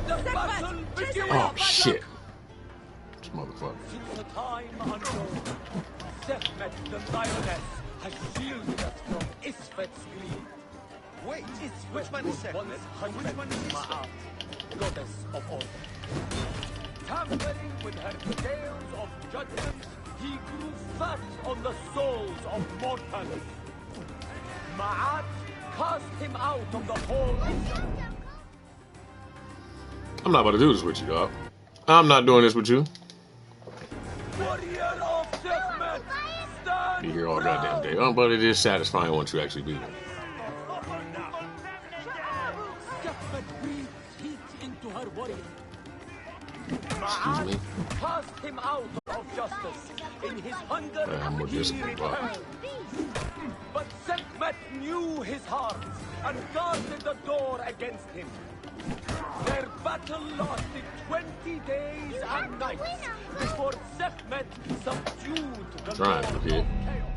Let the battle begin! Oh shit! This motherfucker. Since the time unknown, Sekhmet the lioness has shielded us from Isfet's greed. Wait, Isfet which one is was Sekhmet? once And which one is Isfet? Ma'at, goddess of order. Tampering with her scales of judgment, he grew fat on the souls of mortals. Ma'at cast him out of the hall. I'm not about to do this with you, dog. I'm not doing this with you. Warrior of Sekhmet, stand Be here all goddamn day. Oh, but it is satisfying once you actually beat him. Sekhmet breathes heat into her warrior. Excuse me. Cast him out of justice. In his hunger, I'm with he this returned. fuck. But Sekhmet knew his heart and guarded the door against him. Their battle lasted 20 days and nights before Sekhmet subdued the Trying, Lord kid. of Chaos.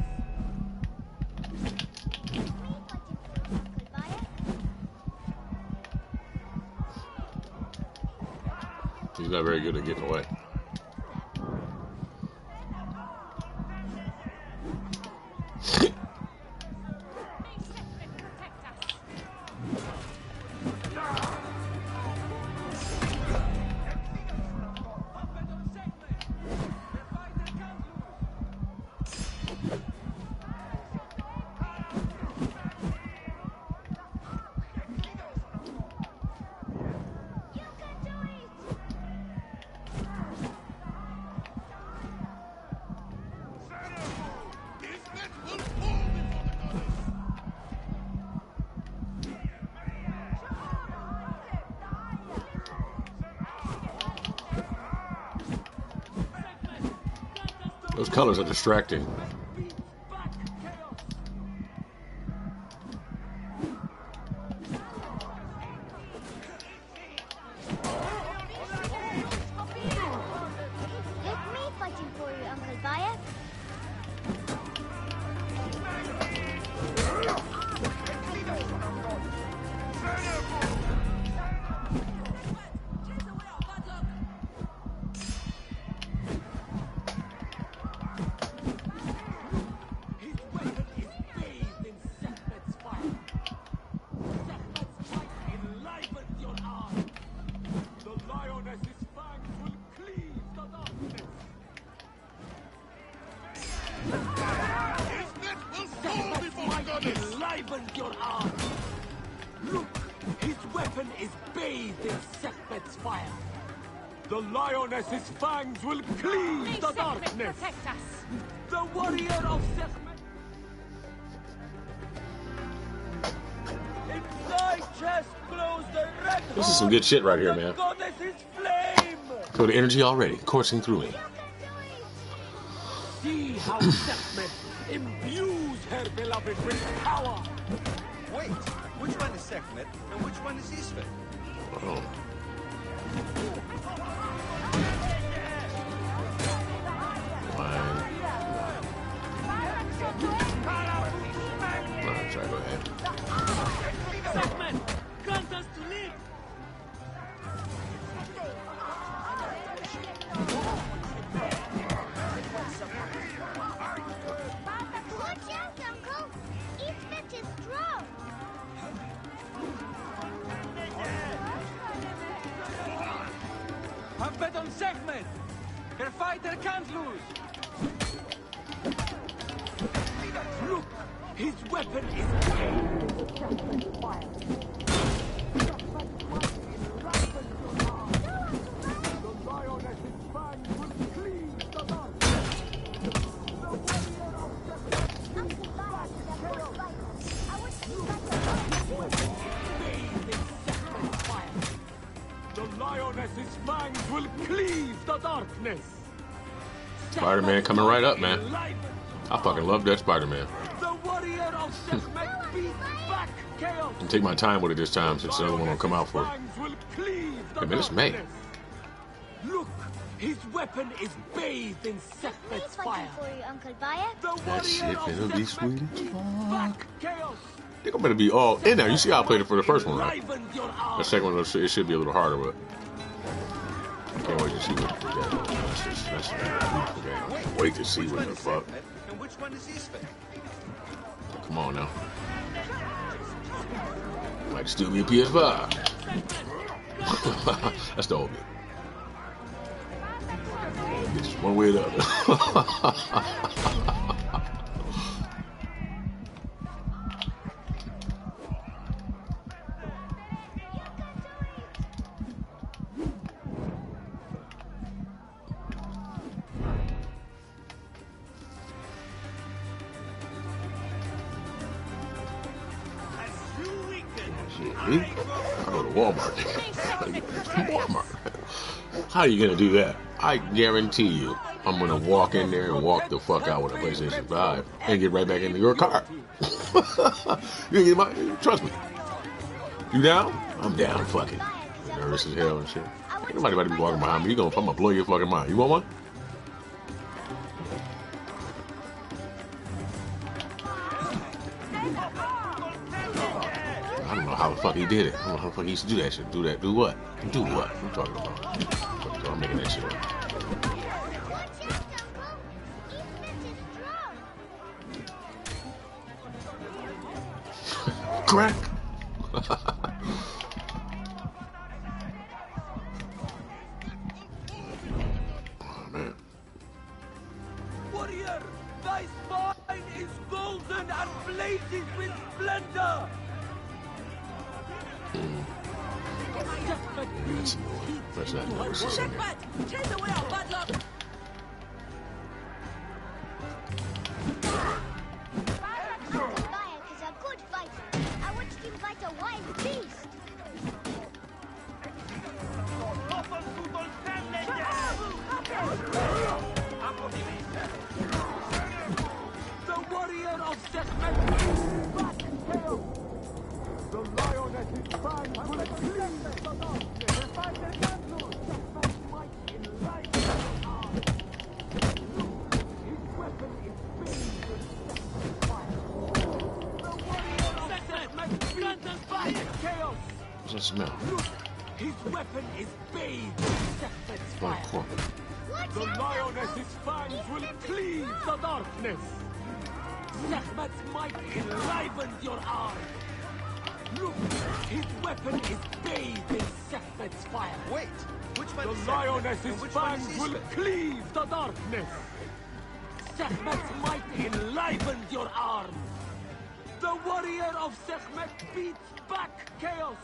He's not very good at getting away. Those colors are distracting. It's me fighting for you, Uncle Bayek. His weapon is bathed in Sekhmet's fire. Sekhmet's might enlivens your arm. The lioness's fangs will cleave the darkness. Sekhmet's might enlivens your arm. Look, his weapon is bathed in Sekhmet's fire. The lioness's fangs will cleave the darkness. Protect us. The warrior of Sekhmet. Inside chest glows the red This is some good shit right here, the man. goddess's flame. Feel the energy already coursing through me. See how Sekhmet imbues her beloved with power. Wait, which one is Sekhmet and which one is Isfet? Oh. Fine. I'll try to go ahead. Sekhmet, grant us to live. Watch out, Uncle. Isfet is strong. Have bet on Sekhmet. Her fighter can't lose. Look, his weapon is The lioness's fangs will cleave the darkness. Spider-Man coming right up, man. I fucking love that Spider-Man. The warrior of Sekhmet beats back chaos. And take my time with it this time since the other one will come out for it. Fangs will cleave the Hey, man, it's May. darkness. Look, his weapon is bathed in Me Sekhmet's fighting fire. for you, Uncle Bayek. The That shit warrior of finna be Sekhmet sweet as beats fuck. back chaos. They're gonna be all in there. You see how I played it for the first one, right? Enlivened your The arms. second one, it should be a little harder, but I can't wait to see what we got. That's a beautiful game. I can't wait to see Which what one the is fuck. Sekhmet and which one is Isfet? Come on now. Might still be a PS5. That's the old me. It's just one way or the other. Me? I go to Walmart. Walmart. How are you gonna do that? I guarantee you, I'm gonna walk in there and walk the fuck out with a PlayStation 5 and get right back into your car. You get my trust me. You down? I'm down. Fucking nervous as hell and shit. Ain't nobody about to be walking behind me. I'm gonna blow your fucking mind. You want one? I don't know how the fuck he did it. I don't know how the fuck he used to do that shit. Do that. Do what? Do what? What I'm talking about. I'm making that shit up. Crack. Oh man. Warrior, thy spine is golden and blazes with splendor. That's annoying. That's not nice. It's in there. Chase away our bad luck. Goliath is a good fighter. I watched him fight a wild beast. The warrior of Sekhmet is back, Chaos. The lion at his fangs will cleave the darkness. Sekhmet's might in light. His weapon is bathed in Sekhmet's fire. The warrior of Sekhmet brings us back, Chaos. What's that smell? Look, his weapon is bathed in Sekhmet's Oh, fire. cool. The lioness's fangs will cleave the darkness. Sekhmet's might enlivens your arm. Look, his weapon is bathed in Sekhmet's fire. Wait, which one The is Sekhmet lioness's and which one is fangs will Isfet? cleave the darkness. Sekhmet's might enlivens your arm. The warrior of Sekhmet beats back chaos.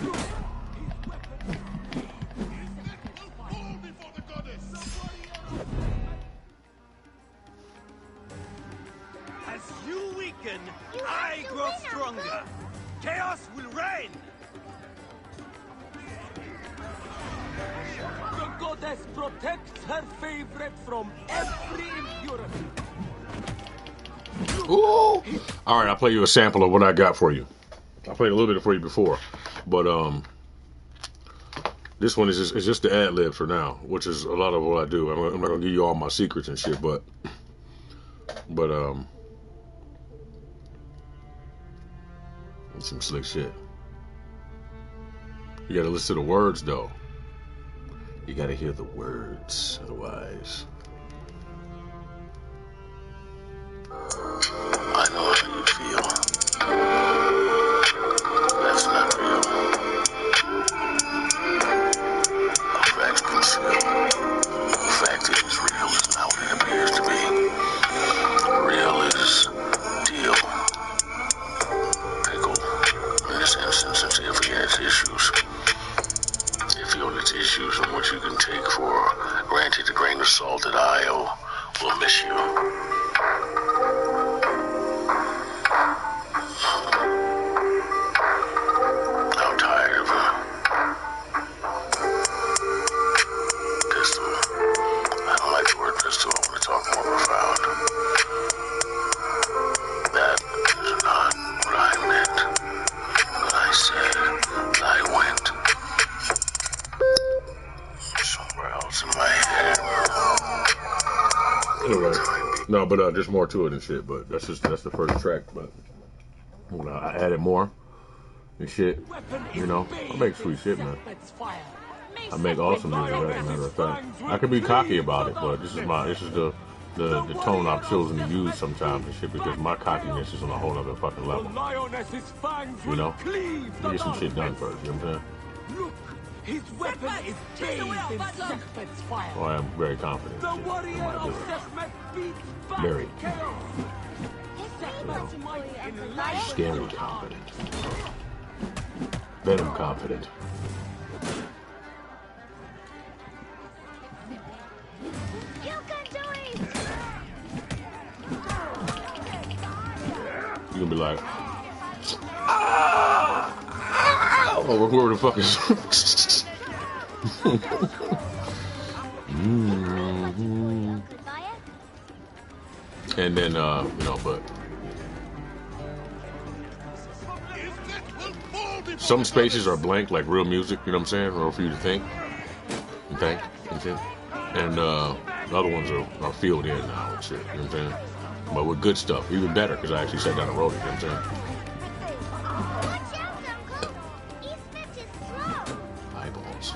Look, his weapon is bathed in Sekhmet's fire. before the goddess! The warrior of Sekhmet. As you weaken, You I have to grow win, stronger. Uncle. Chaos will reign. The goddess protects her favorite from every impurity. Ooh. All right, I'll play you a sample of what I got for you. I played a little bit for you before, but this one is just the ad lib for now, which is a lot of what I do. I'm not gonna give you all my secrets and shit, but it's some slick shit. You gotta listen to the words though. You gotta hear the words, otherwise. I know how you feel. That's not real. The facts conceal. The fact is real is not what it appears to be. Real is deal. Pickle. In this instance, since every has issues. They feel its issues from which you can take for granted a grain of salt that I will miss you. I'm tired of pistol. I don't like the word pistol. I want to talk more profound. That is not what I meant. When I said I went somewhere else in my head. Anyway, no, but there's more to it and shit. But that's the first track. But when I added more and shit. You know, I make sweet shit, man. I make awesome music, as a matter of fact. I could be cocky about it, but this is the tone I've chosen to use sometimes and shit, because my cockiness is on a whole other fucking level. You know? To get some shit done first, you know what I'm saying? Look, his weapon is bathed in Sekhmet's fire. Oh, I am very confident The in warrior my of ability. Sekhmet beats back Very. chaos. Sekhmet's might enlightens Scary your confident. Venom confident. You can do it! You can be like, oh, where the fuck is? And then, you know, but some spaces are blank, like real music, you know what I'm saying? Or for you to think and shit. And the other ones are filled in now and shit, you know what I'm saying? But with good stuff, even better, because I actually sat down and wrote it, you know what I'm saying? Watch out, Uncle! Ismet is slow! Eyeballs.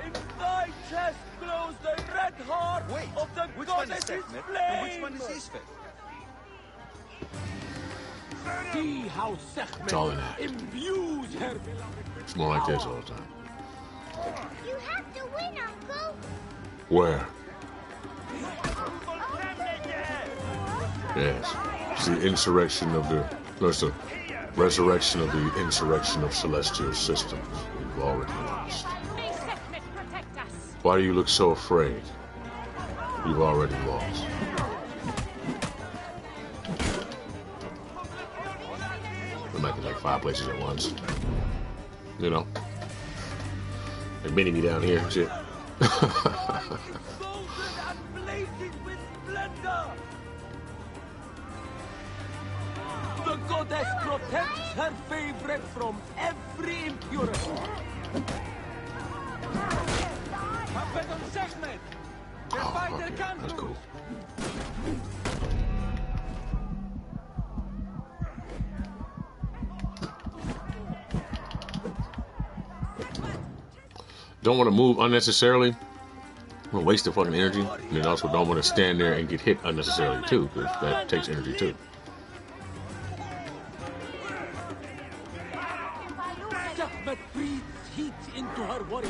In thy chest glows the red heart Wait, of the which one is goddess's Sekhmet flame. and which one is Isfet? See how Sekhmet It's all an act. imbues her beloved. It's more like this all the time. You have to win, Uncle! Where? Yes. It's the insurrection of the... No, it's the resurrection of the insurrection of celestial systems. We've already lost. May Sekhmet protect us. Why do you look so afraid? You've already lost. We might be like 5 places at once. You know? Like Benny me down here and shit. Golden and blazing with splendor. The goddess protects her favorite from every impurity. Happen on Sekhmet. Oh, okay. That's cool. Don't want to move unnecessarily. I'm gonna waste the fucking energy. And then also don't want to stand there and get hit unnecessarily too, because that takes energy too. Sekhmet breathes heat into her warrior.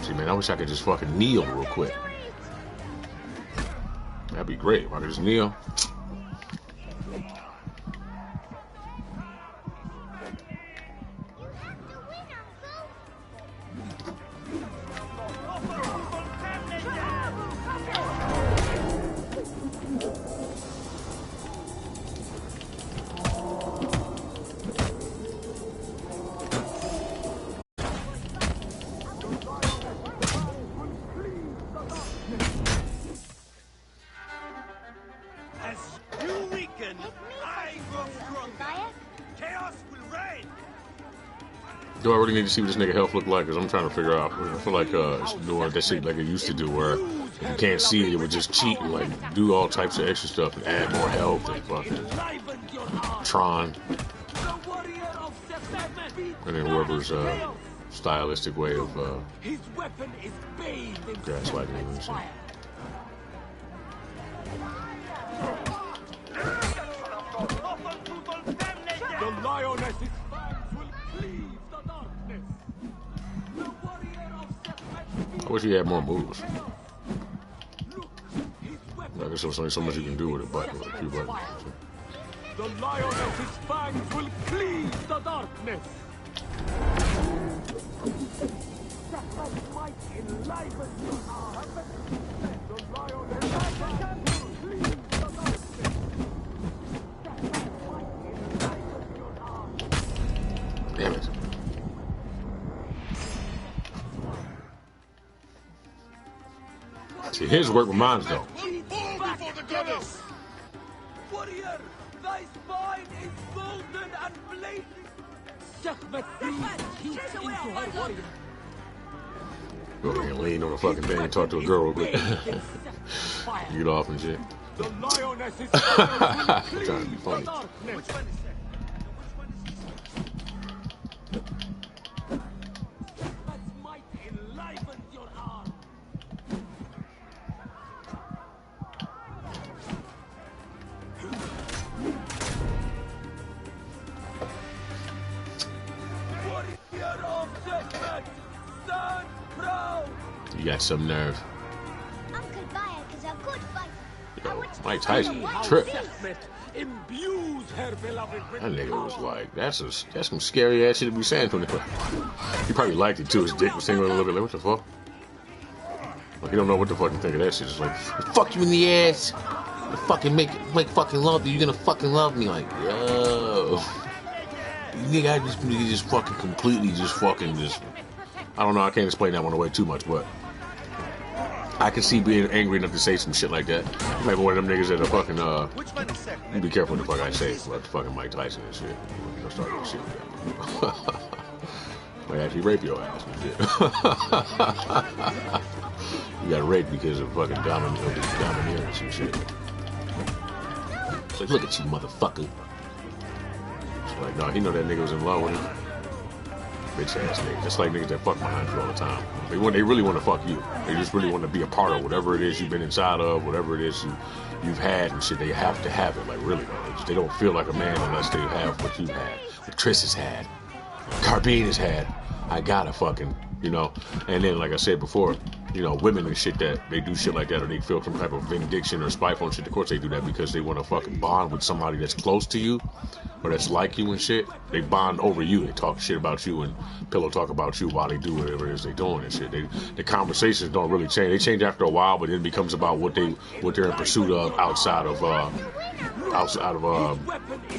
See, man, I wish I could just fucking kneel real quick. That'd be great if I could just kneel. As you weaken, I grow stronger. Chaos will reign. Do I really need to see what this nigga health look like? Because I'm trying to figure out. I feel like it's doing that shit like it used to do, where if you can't see it, it would just cheat and like do all types of extra stuff and add more health and fucking Enlivened your heart. Tron. The warrior of Sekhmet beats And then whoever's stylistic way of his weapon is bathed in gaslighting you and Sekhmet's shit. fire. The lioness's fangs will cleave the darkness. The warrior of Sekhmet I wish he had more moves. look, his weapon I guess there's only so much you can do with a button, with a few buttons. The lioness's fangs will cleave the darkness. Sekhmet's might enlivens your heart. The lioness's fangs will cleave the darkness. Sekhmet's might enlivens your heart. Damn it. See, his work with mine though. Warrior, thy spine Sekhmet breathed heat into her warrior. Go ahead and lean on the fucking thing and talk to a girl real quick. Get off and shit. The lioness is I'm trying to be funny. Which one is that? Sekhmet's might enlivens your arm. Warrior of Sekhmet, stand proud. You got some nerve. Uncle Bayek is a good fighter. Yo, I want to Mike see Tyson How tripped. Sekhmet imbues her beloved with That nigga was power. like, that's some scary ass shit to be saying to him. He probably liked it too. His dick was tingling a little bit. Like, what the fuck? Like, he don't know what the fuck to think of that shit. It's like, fuck you in the ass. I fucking make fucking love you. You're gonna fucking love me. Like, yo. Nigga, I just fucking completely just fucking just. I don't know. I can't explain that one away too much, but I can see being angry enough to say some shit like that. You might be one of them niggas that are fucking Which one is that? you be careful what the fuck I say about the fucking Mike Tyson and shit. You don't start that shit with that. Might actually rape your ass and shit. You got raped because of fucking domineering and shit. It's like, look at you, motherfucker. It's like, no, he know that nigga was in love with him. Bitch ass nigga. Just like niggas that fuck behind you all the time. They really want to fuck you. They just really want to be a part of whatever it is you've been inside of, whatever it is you've had and shit. They have to have it. Like, really, though. They don't feel like a man unless they have what you've had. What Chris has had. Carbine has had. I gotta fucking, you know. And then, like I said before, you know, women and shit that they do shit like that, or they feel some type of vindication or spiteful and shit. Of course, they do that because they want to fucking bond with somebody that's close to you or that's like you and shit. They bond over you. They talk shit about you and pillow talk about you while they do whatever it is they doing and shit. The conversations don't really change. They change after a while, but it becomes about what they're in pursuit of outside of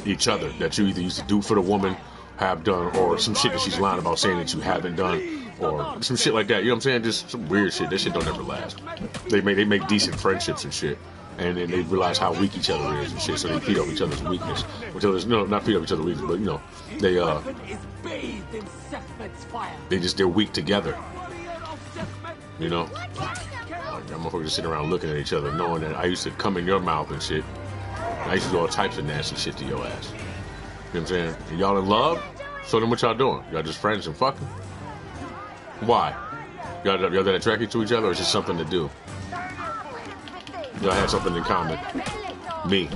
each other that you either used to do for the woman, have done, or some shit that she's lying about saying that you haven't done, or some shit like that. You know what I'm saying? Just some weird shit. That shit don't ever last. They make decent friendships and shit, and then they realize how weak each other is and shit. So they feed off each other's weakness. Until there's not feed off each other's weakness, but you know they Weapon is bathed in Sekhmet's fire. they're weak together. Warrior of Sekhmet, You know, like that motherfuckers just sitting around looking at each other, knowing that I used to come in your mouth and shit. I used to do all types of nasty shit to your ass. You know what I'm saying? And y'all in love? So then what y'all doing? Y'all just friends and fucking? Why? Y'all that attracted to each other, or is it something to do? Y'all had something in common. Me.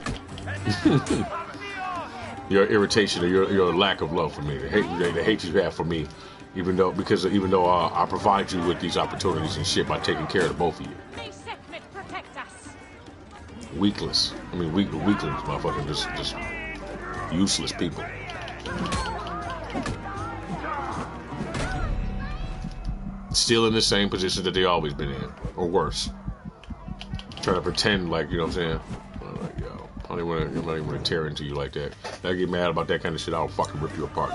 Your irritation or your lack of love for me. The hate you have for me. Even though I provide you with these opportunities and shit by taking care of the both of you. May Sekhmet protect us. Weaklings, motherfucking just useless people. Still in the same position that they always been in, or worse. Trying to pretend like, you know what I'm saying? I'm like, yo, I'm not even gonna tear into you like that. If I get mad about that kind of shit, I'll fucking rip you apart.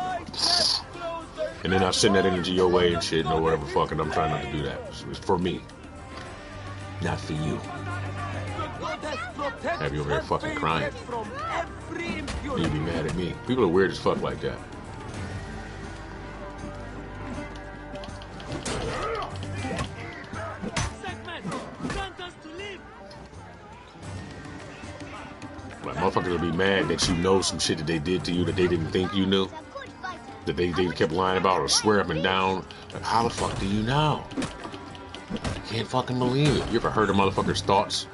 And then I send that energy your way and shit, or whatever fucking. I'm trying not to do that. It's for me, not for you. Have you over here fucking crying? You be mad at me. People are weird as fuck like that. Like, motherfuckers will be mad that you know some shit that they did to you that they didn't think you knew, that they kept lying about or swear up and down. Like, how the fuck do you know? I can't fucking believe it. You ever heard a motherfucker's thoughts?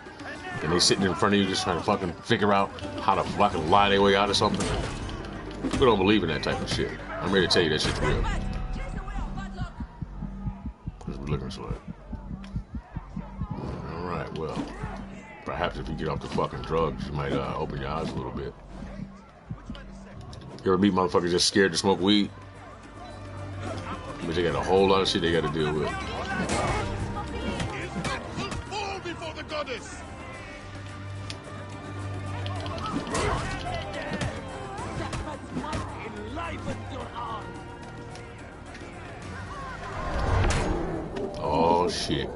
And they sitting in front of you just trying to fucking figure out how to fucking lie their way out of something? People don't believe in that type of shit. I'm here to tell you that shit's real. Because we're looking for it. Alright, well, perhaps if you get off the fucking drugs, you might open your eyes a little bit. You ever meet motherfuckers just scared to smoke weed? But they got a whole lot of shit they got to deal with. Fall before the goddess! Oh shit.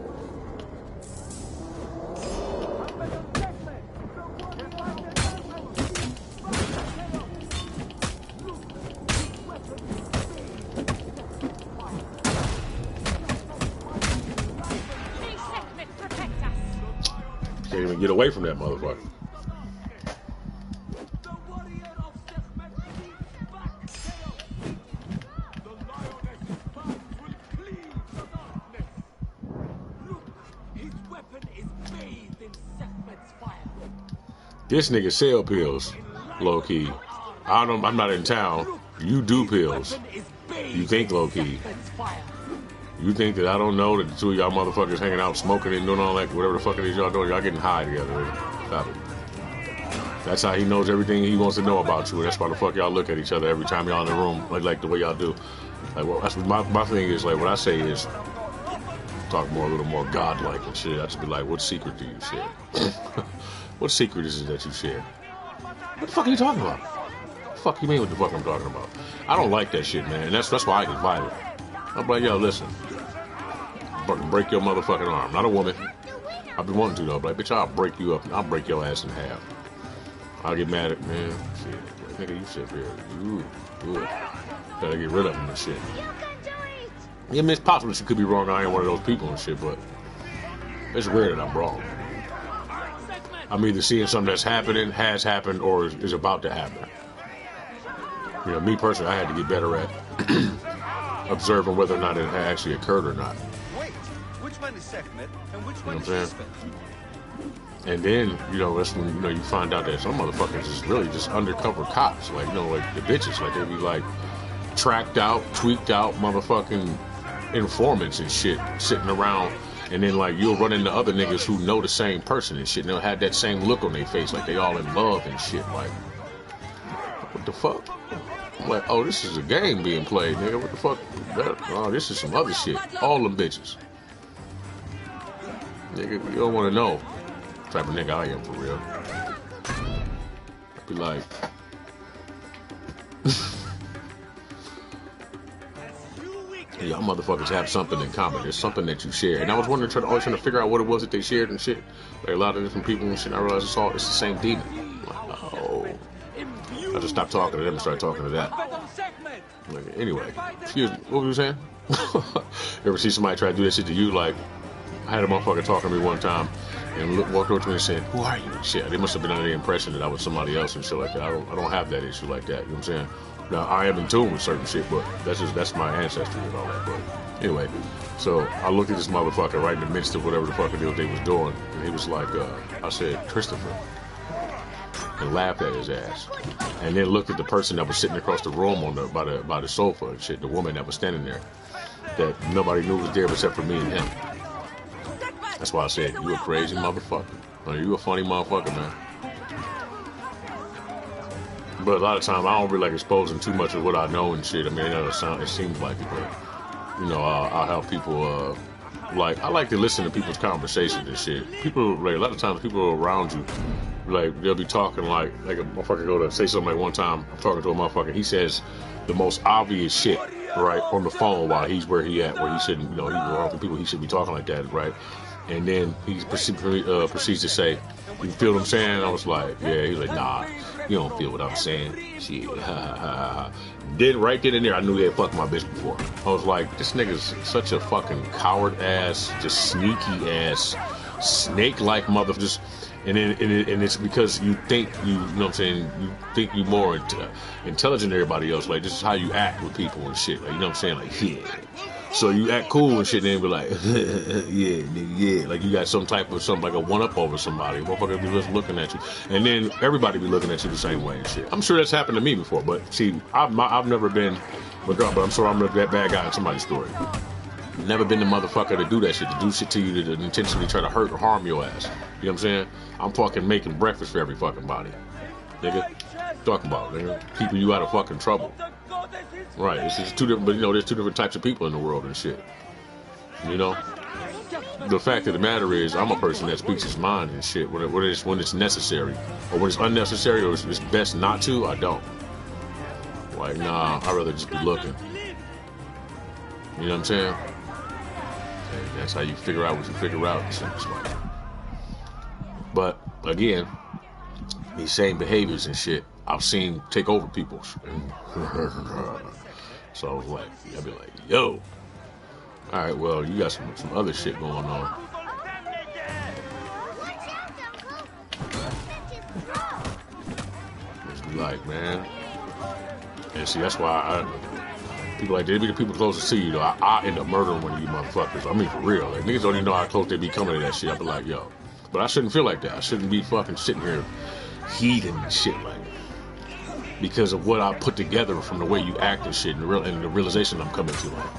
can't even get away from that motherfucker. The warrior of Sekhmet leads back chaos. The lioness's fangs will cleave the darkness. Look, his weapon is bathed in Sekhmet's fire. This nigga sell pills, low key. I don't. I'm not in town. You do pills. You think low key. You think that I don't know that the two of y'all motherfuckers hanging out smoking and doing all that, whatever the fuck it is y'all doing, y'all getting high together. Stop it. That's how he knows everything he wants to know about you. That's why the fuck y'all look at each other every time y'all in the room, like the way y'all do. Like, well, that's what my thing is. Like, what I say is, talk more, a little more godlike and shit. I just be like, what secret do you share? What secret is it that you share? What the fuck are you talking about? What the fuck you mean what the fuck I'm talking about? I don't like that shit, man. And that's why I get violent. I'm like, yo, listen. Break your motherfucking arm. Not a woman. I've been wanting to, though. But, bitch, I'll break you up. I'll break your ass in half. I'll get mad at, man. Shit. Nigga, you sit here. Ooh. Gotta get rid of him and shit. Yeah, I mean, it's possible she could be wrong. I ain't one of those people and shit, but it's rare that I'm wrong. I'm either seeing something that's happening, has happened, or is about to happen. You know, me personally, I had to get better at observing whether or not it had actually occurred or not. Wait, which one is Sekhmet and which one You is know what I'm Ishmet? And then, you know, that's when, you know, you find out that some motherfuckers is really just undercover cops. Like, you know, like the bitches. Like, they be like tracked out, tweaked out motherfucking informants and shit sitting around. And then, like, you'll run into other niggas who know the same person and shit. And they'll have that same look on their face, like they all in love and shit. Like, what the fuck? I'm like, oh, this is a game being played, nigga. What the fuck? Oh, this is some other shit. All them bitches. Nigga, you don't want to know what type of nigga I am for real. I'd be like, y'all motherfuckers have something in common. There's something that you share. And I was wondering, always trying to figure out what it was that they shared and shit. Like a lot of different people and shit. I realized it's the same demon. I'm like, oh. I just stopped talking to them and started talking to that. Like, anyway, excuse me, what were you saying? Ever see somebody try to do that shit to you? Like, I had a motherfucker talking to me one time and walked over to me and said, "Who are you?" Shit, they must have been under the impression that I was somebody else and shit like that. I don't have that issue like that. You know what I'm saying? Now I am in tune with certain shit, but that's my ancestry and all that. But anyway, so I looked at this motherfucker right in the midst of whatever the fuck it is they was doing, and he was like, I said, "Christopher," and laughed at his ass, and then looked at the person that was sitting across the room by the sofa and shit, the woman that was standing there, that nobody knew was there except for me and him. That's why I said, you a crazy motherfucker. Or you a funny motherfucker, man. But a lot of times I don't really like exposing too much of what I know and shit. I mean, it seems like it, but you know, I'll help people. Like, I like to listen to people's conversations and shit. People, like, a lot of times people around you, like, they'll be talking like a motherfucker go to say something like one time, I'm talking to a motherfucker, he says the most obvious shit, right, on the phone while he's where he at, where he shouldn't, you know, I don't think people he should be talking like that, right? And then he proceeds to say, "You feel what I'm saying?" I was like, "Yeah." He's like, "Nah, you don't feel what I'm saying." Shit. Then right then and there, I knew they had fucked my bitch before. I was like, this nigga's such a fucking coward ass, just sneaky ass, snake-like motherfucker. And it's because you think you know what I'm saying, you think you more intelligent than everybody else. Like, this is how you act with people and shit. Like, you know what I'm saying? Like, yeah. So you act cool and shit, and then be like, yeah, nigga, yeah. Like you got some type of something, like a one-up over somebody. Motherfucker be just looking at you. And then everybody be looking at you the same way and shit. I'm sure that's happened to me before, but see, I've never been, but I'm sure I'm that bad guy in somebody's story. Never been the motherfucker to do that shit, to do shit to you, to intentionally try to hurt or harm your ass. You know what I'm saying? I'm fucking making breakfast for every fucking body. Nigga, talk about, nigga. Keeping you out of fucking trouble. Right, it's just two different, but you know, there's two different types of people in the world and shit. You know? The fact of the matter is, I'm a person that speaks his mind and shit. When it's necessary, or when it's unnecessary, or it's best not to, I don't. Like, nah, I'd rather just be looking. You know what I'm saying? And that's how you figure out what you figure out. But again, these same behaviors and shit, I've seen take over people. So I was like, I'd be like, yo, all right, well, you got some other shit going on. like, man. And see, that's why people like, they be the people closest to you, though. I end up murdering one of you motherfuckers. I mean, for real. Like, niggas don't even know how close they be coming to that shit. I be like, yo. But I shouldn't feel like that. I shouldn't be fucking sitting here heating and shit like because of what I put together from the way you act and shit and the realization I'm coming to. Like,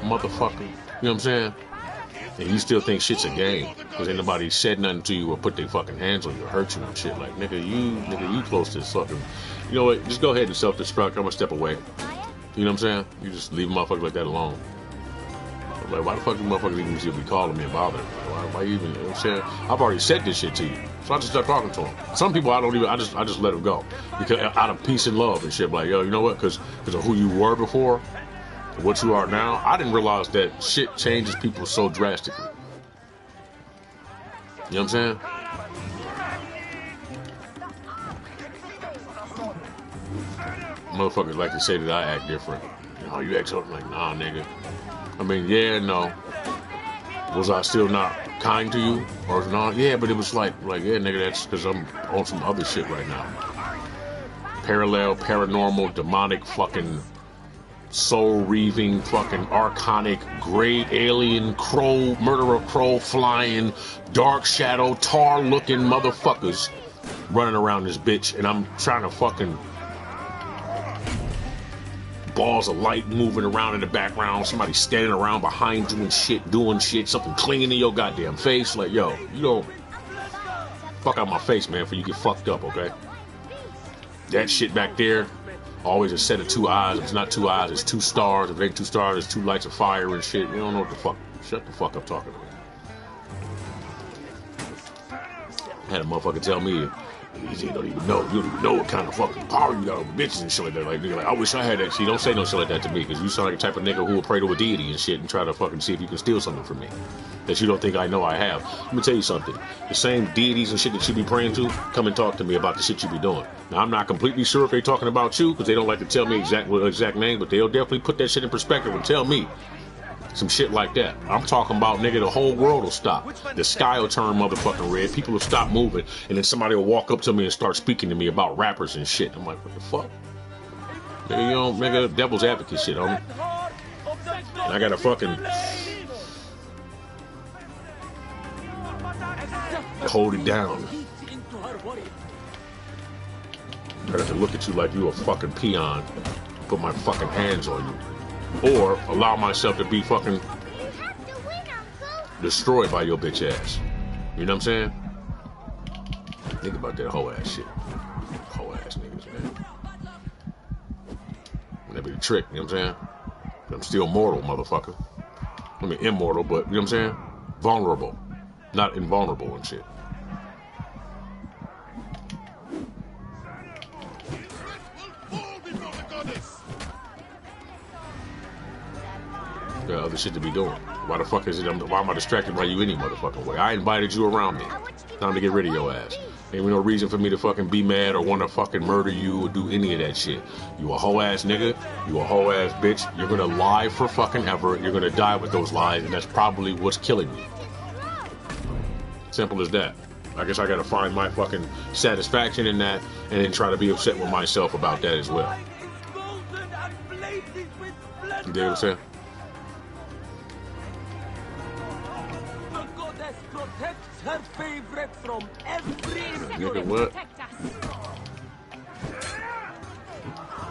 motherfucker. You know what I'm saying? And you still think shit's a game because ain't nobody said nothing to you or put their fucking hands on you or hurt you and shit. Like, nigga, you close to this fucking. You know what? Just go ahead and self-destruct. I'm gonna step away. You know what I'm saying? You just leave a motherfucker like that alone. Like, why the fuck you motherfuckers even should be calling me and bothering me? Why you even, you know what I'm saying? I've already said this shit to you. So I just start talking to them. Some people I just let them go. Because out of peace and love and shit. Like, yo, you know what? Because of who you were before, what you are now, I didn't realize that shit changes people so drastically. You know what I'm saying? Motherfuckers like to say that I act different. You know, you act something like, nah, nigga. I mean, yeah, no. Was I still not kind to you? Or not? Yeah, but it was like, yeah, nigga, that's because I'm on some other shit right now. Parallel, paranormal, demonic, fucking soul-reaving, fucking archonic, great alien, crow, murderer crow flying, dark shadow, tar-looking motherfuckers running around this bitch, and I'm trying to fucking balls of light moving around in the background, somebody standing around behind you and shit, doing shit, something clinging to your goddamn face. Like, yo, you don't fuck out my face, man, before you get fucked up, okay? That shit back there, always a set of two eyes. If it's not two eyes, it's two stars. If it ain't two stars, it's two lights of fire and shit. You don't know what the fuck. Shut the fuck up talking to me. I had a motherfucker tell me, you don't even know what kind of fucking power you got over bitches and shit like that. Like, nigga, like, I wish I had that shit. Don't say no shit like that to me, because you sound like the type of nigga who will pray to a deity and shit and try to fucking see if you can steal something from me that you don't think I know I have. Let me tell you something. The same deities and shit that you be praying to, come and talk to me about the shit you be doing. Now, I'm not completely sure if they talking about you, because they don't like to tell me exact name, but they'll definitely put that shit in perspective and tell me some shit like that. I'm talking about, nigga, the whole world will stop. The sky will turn motherfucking red. People will stop moving. And then somebody will walk up to me and start speaking to me about rappers and shit. I'm like, what the fuck? Nigga, you know, nigga, devil's advocate shit, homie. And I gotta fucking hold it down. I got to look at you like you a fucking peon. Put my fucking hands on you. Or allow myself to be fucking destroyed by your bitch ass. You know what I'm saying? Think about that whole ass shit. Whole ass niggas, man. That be the trick, you know what I'm saying? I'm still mortal, motherfucker. I mean, immortal, but, you know what I'm saying? Vulnerable. Not invulnerable and shit. Got other shit to be doing. Why the fuck is it? Why am I distracted by you any motherfucking way? I invited you around me. Time to get rid of your ass. Ain't no reason for me to fucking be mad or want to fucking murder you or do any of that shit. You a hoe ass nigga. You a hoe ass bitch. You're gonna lie for fucking ever. You're gonna die with those lies, and that's probably what's killing you. Simple as that. I guess I gotta find my fucking satisfaction in that, and then try to be upset with myself about that as well. You dig what I'm saying? Protects her favorite from every Nigga, what?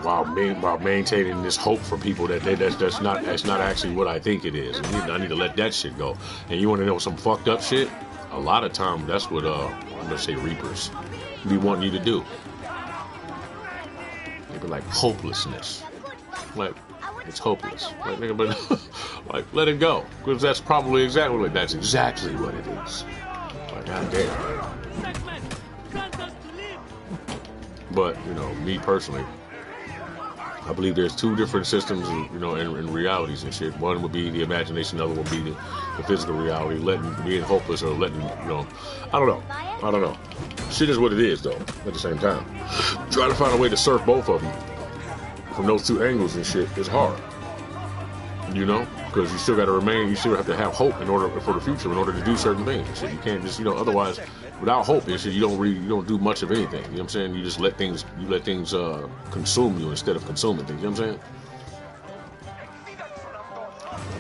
While maintaining this hope for people that's not actually what I think it is. And I need to let that shit go. And you want to know some fucked up shit? A lot of time that's what I'm gonna say Reapers be wanting you to do. They be like hopelessness. Like, it's hopeless. Like, nigga, but like, let it go. Because that's probably exactly what it is. Like, goddamn. But, you know, me personally, I believe there's two different systems, you know, in realities and shit. One would be the imagination, the other would be the physical reality. Being hopeless or letting, you know, I don't know. Shit is what it is, though, at the same time. Try to find a way to surf both of them from those two angles and shit is hard, you know, because you still have to have hope in order for the future, in order to do certain things. So you can't just, you know, otherwise without hope and shit, you don't do much of anything. You know what I'm saying? You just let things consume you instead of consuming things. You know what I'm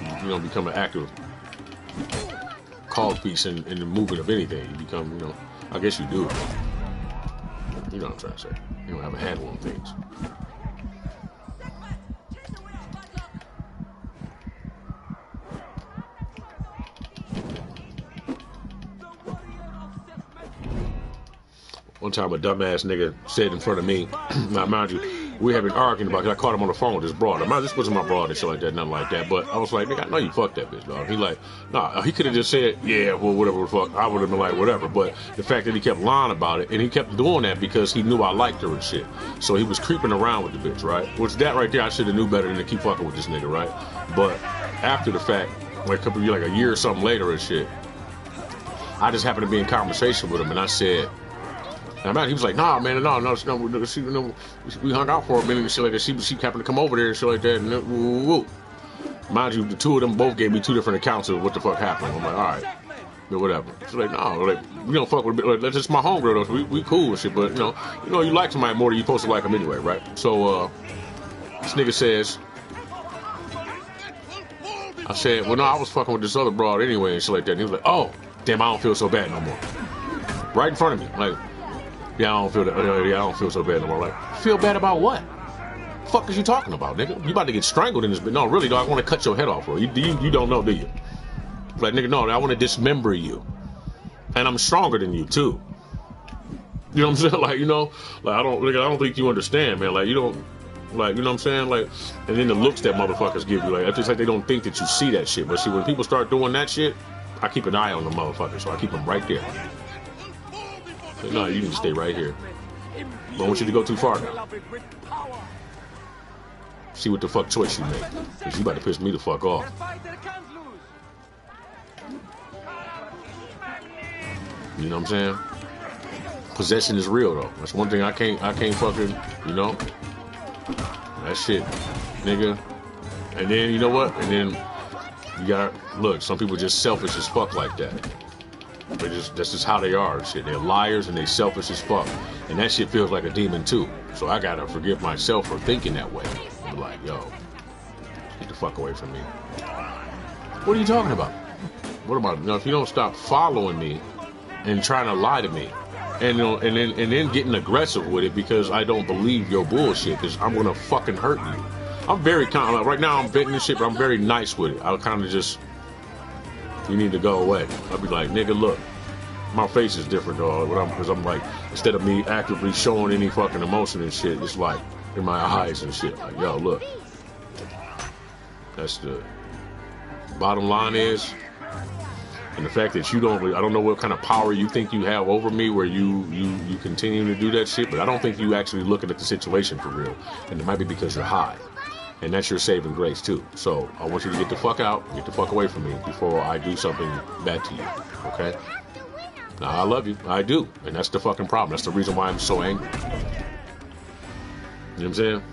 saying? You don't become an active cog piece in the movement of anything. You become, you know, I guess you do. You know what I'm trying to say. You don't have a handle on things. One time a dumbass nigga said in front of me, now mind you, we have been arguing about, cause I caught him on the phone with this broad. This wasn't my broad and shit like that, nothing like that. But I was like, nigga, I know you fucked that bitch, dog. He like, nah, he could have just said, yeah, well, whatever the fuck. I would have been like, whatever. But the fact that he kept lying about it, and he kept doing that because he knew I liked her and shit. So he was creeping around with the bitch, right? Which that right there, I should have knew better than to keep fucking with this nigga, right? But after the fact, like a year or something later and shit, I just happened to be in conversation with him, and I said, and man, he was like, nah, man, no, we hung out for a minute and shit like that. She happened to come over there and shit like that. And woo. Mind you, the two of them both gave me two different accounts of what the fuck happened. I'm like, all right, but whatever. She's like, no, like, we don't fuck with it. Like, that's just my homegirl, though. So we cool and shit. But you know, you like somebody more than you supposed to like them anyway, right? So this nigga says, I said, well, no, I was fucking with this other broad anyway and shit like that. And he was like, oh, damn, I don't feel so bad no more. Right in front of me, like. Yeah, I don't feel that. Yeah, I don't feel so bad no more. Like, feel bad about what? The fuck is you talking about, nigga? You about to get strangled in this bit? No, really, though. I want to cut your head off, bro. You don't know, do you? Like, nigga, no. I want to dismember you, and I'm stronger than you too. You know what I'm saying? Like, you know, like I don't think you understand, man. Like, you don't, like, you know what I'm saying? Like, and then the looks that motherfuckers give you, like, it's just like they don't think that you see that shit. But see, when people start doing that shit, I keep an eye on the motherfuckers, so I keep them right there. No, you need to stay right here. I don't want you to go too far now. See what the fuck choice you make. Because you about to piss me the fuck off. You know what I'm saying? Possession is real though. That's one thing I can't fucking, you know? That shit, nigga. And then, you know what? And then you gotta, look, some people just selfish as fuck like that. That's just how they are and shit. They're liars and they selfish as fuck. And that shit feels like a demon too. So I gotta forgive myself for thinking that way. I'm like, yo, get the fuck away from me. What are you talking about? What about, you know, if you don't stop following me and trying to lie to me, and you know, and then getting aggressive with it because I don't believe your bullshit, because I'm gonna fucking hurt you. I'm very kind of, right now I'm venting this shit, but I'm very nice with it. I'll kind of just, you need to go away. I'll be like, nigga, look, my face is different, dog. Because I'm like, instead of me actively showing any fucking emotion and shit, it's like in my eyes and shit. Like, yo, look, that's the bottom line is, and the fact that you don't, I don't know what kind of power you think you have over me, where you continue to do that shit, but I don't think you actually looking at the situation for real, and it might be because you're high. And that's your saving grace too. So I want you to get the fuck out, get the fuck away from me before I do something bad to you. Okay? Now I love you, I do, and that's the fucking problem. That's the reason why I'm so angry. You know what I'm saying?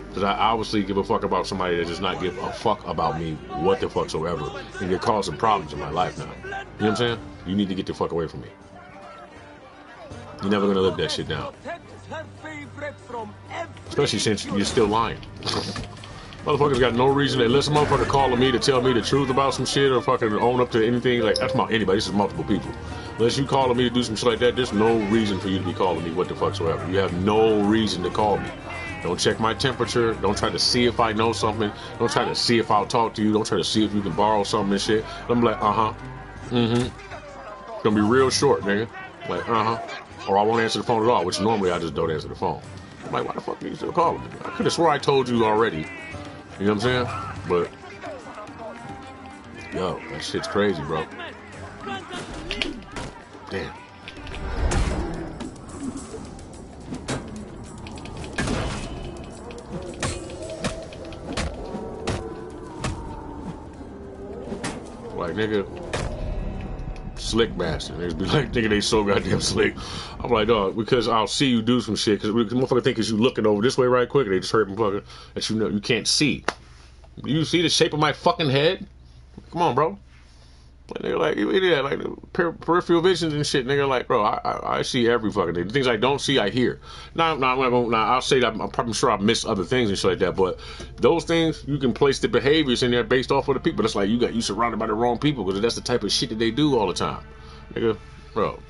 Because I obviously give a fuck about somebody that does not give a fuck about me what the fucksoever, and you're causing problems in my life now. You know what I'm saying? You need to get the fuck away from me. You're never gonna live that shit down. Especially since you're still lying. Motherfuckers got no reason, unless a motherfucker calling me to tell me the truth about some shit or fucking own up to anything. Like, that's about anybody. This is multiple people. Unless you calling me to do some shit like that, there's no reason for you to be calling me what the fucksoever. You have no reason to call me. Don't check my temperature. Don't try to see if I know something. Don't try to see if I'll talk to you. Don't try to see if you can borrow something and shit. I'm like, It's gonna be real short, nigga. Like, Or I won't answer the phone at all, which normally I just don't answer the phone. I'm like, why the fuck are you still calling me? I could have swore I told you already. You know what I'm saying? But, yo, that shit's crazy, bro. Damn. Like, nigga, slick bastard. Niggas be like, nigga, they so goddamn slick. I'm like, dog, because I'll see you do some shit, because motherfucker think you looking over this way right quick, and they just hurt motherfucker that you know you can't see. Do you see the shape of my fucking head? Come on, bro. And they're like, yeah, like peripheral visions and shit. Nigga, like, bro, I see every fucking thing. The things I don't see, I hear. Now, I'll say that I'm probably sure I've missed other things and shit like that, but those things, you can place the behaviors in there based off of the people. It's like you surrounded by the wrong people because that's the type of shit that they do all the time. Nigga, bro.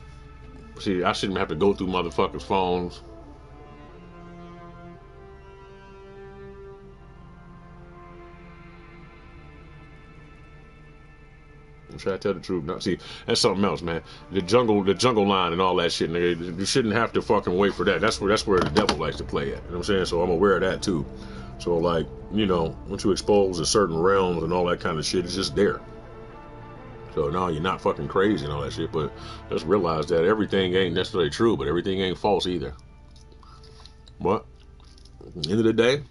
See, I shouldn't have to go through motherfuckers' phones. I'm trying to tell the truth. Now, see, that's something else, man. The jungle line and all that shit, nigga. You shouldn't have to fucking wait for that. That's where the devil likes to play at. You know what I'm saying? So I'm aware of that too. So like, you know, once you expose to certain realms and all that kind of shit, it's just there. So no, you're not fucking crazy and all that shit, but just realize that everything ain't necessarily true, but everything ain't false either. But at the end of the day,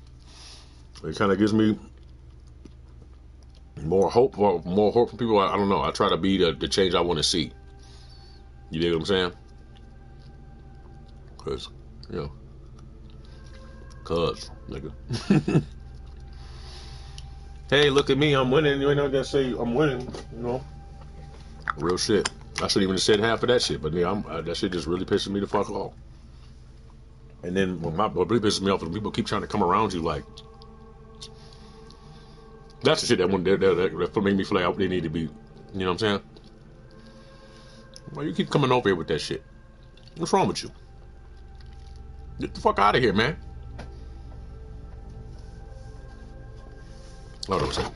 it kind of gives me more hope from people. I don't know. I try to be the change I want to see. You dig what I'm saying? Cause, you know, nigga. Hey, look at me, I'm winning. You ain't not gonna say I'm winning, you know. Real shit. I shouldn't even have said half of that shit, but yeah, that shit just really pisses me the fuck off. And then what really pisses me off is when people keep trying to come around you like. That's the shit that make me feel like they need to be, you know what I'm saying? Why you keep coming over here with that shit? What's wrong with you? Get the fuck out of here, man. Hold on a second.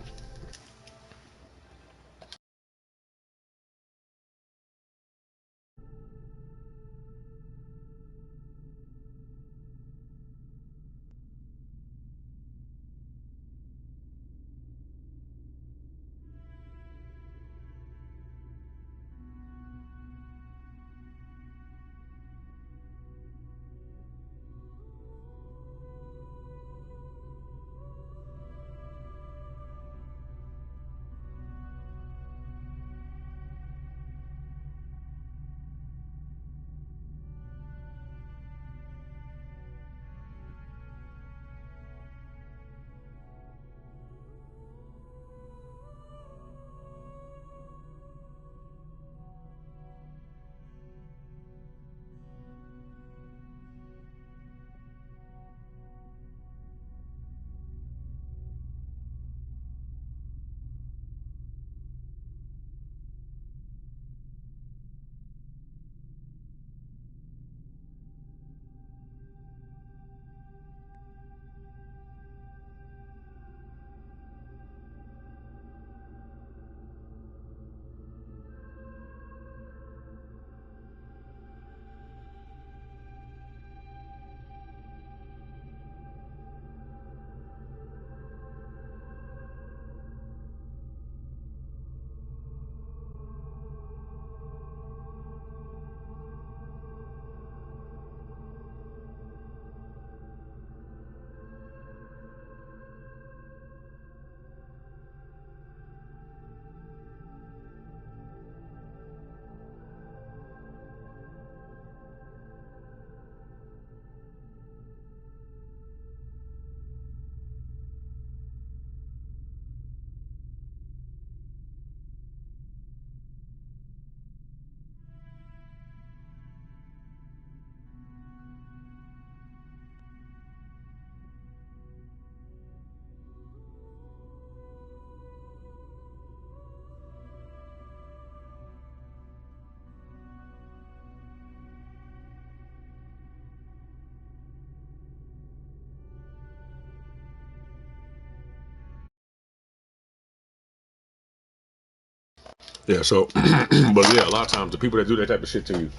Yeah, so, but yeah, a lot of times the people that do that type of shit to you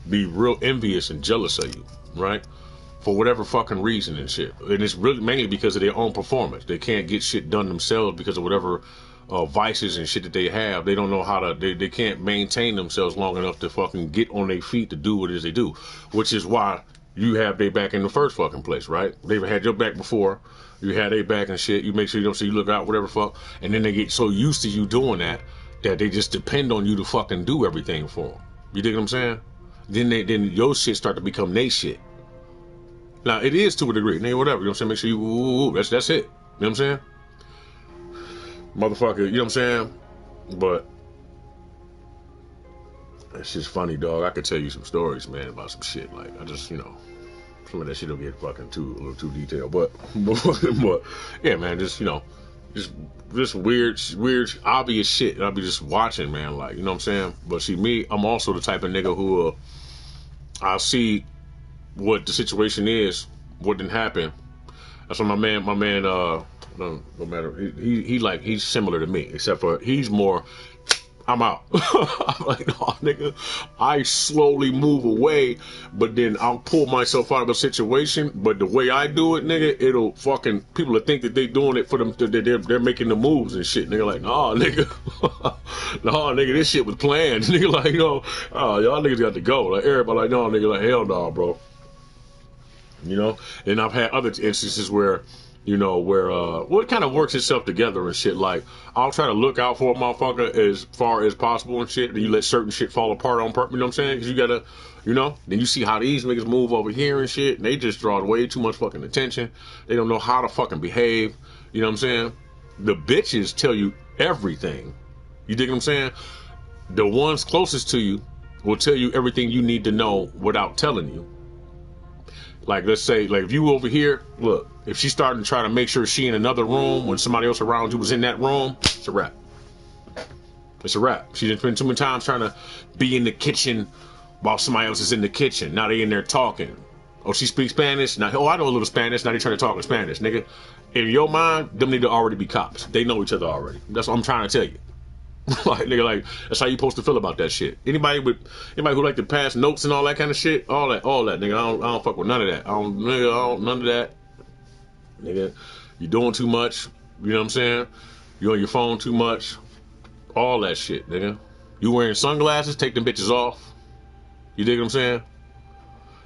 be real envious and jealous of you, right? For whatever fucking reason and shit. And it's really mainly because of their own performance. They can't get shit done themselves because of whatever vices and shit that they have. They don't know how to, they can't maintain themselves long enough to fucking get on their feet to do what it is they do. Which is why you have their back in the first fucking place, right? They've had your back before. You had their back and shit. You make sure you don't see you look out, whatever fuck. And then they get so used to you doing that they just depend on you to fucking do everything for them. You dig what I'm saying? Then your shit start to become they shit. Now it is to a degree. Now whatever, you know what I'm saying? Make sure you that's it. You know what I'm saying? Motherfucker, you know what I'm saying? But It's just funny, dog. I could tell you some stories, man, about some shit. Like, I just, some of that shit will get fucking a little too detailed. But yeah, man, just, just weird, obvious shit. And I'll be just watching, man, like, you know what I'm saying? But see, me, I'm also the type of nigga who, I'll see what the situation is, what didn't happen. That's why my man, no matter, he's similar to me, except for he's more, I'm out. I'm like, oh, nigga, I slowly move away, but then I'll pull myself out of a situation. But the way I do it, nigga, it'll fucking, people will think that they doing it for them, they're making the moves and shit. Nigga, like, nah, nigga, nah, nigga, this shit was planned. Nigga, like, oh, y'all niggas got to go. Like, everybody, like, no, nigga, like, hell no, bro. And I've had other instances where, it kind of works itself together and shit. Like, I'll try to look out for a motherfucker as far as possible and shit. And you let certain shit fall apart on purpose, you know what I'm saying? Because you gotta, then you see how these niggas move over here and shit. And they just draw way too much fucking attention. They don't know how to fucking behave. You know what I'm saying? The bitches tell you everything. You dig what I'm saying? The ones closest to you will tell you everything you need to know without telling you. Like, let's say, like, if you over here, look, if she's starting to try to make sure she in another room when somebody else around you was in that room, it's a wrap. It's a wrap. She didn't spend too many times trying to be in the kitchen while somebody else is in the kitchen. Now they in there talking. Oh, she speaks Spanish? Now, I know a little Spanish. Now they trying to talk in Spanish, nigga. In your mind, them need to already be cops. They know each other already. That's what I'm trying to tell you. Like, nigga, like, that's how you supposed to feel about that shit. Anybody who like to pass notes and all that kind of shit, all that, nigga, I don't fuck with none of that. None of that. Nigga, you doing too much. You know what I'm saying? You on your phone too much. All that shit, nigga. You wearing sunglasses, take them bitches off. You dig what I'm saying?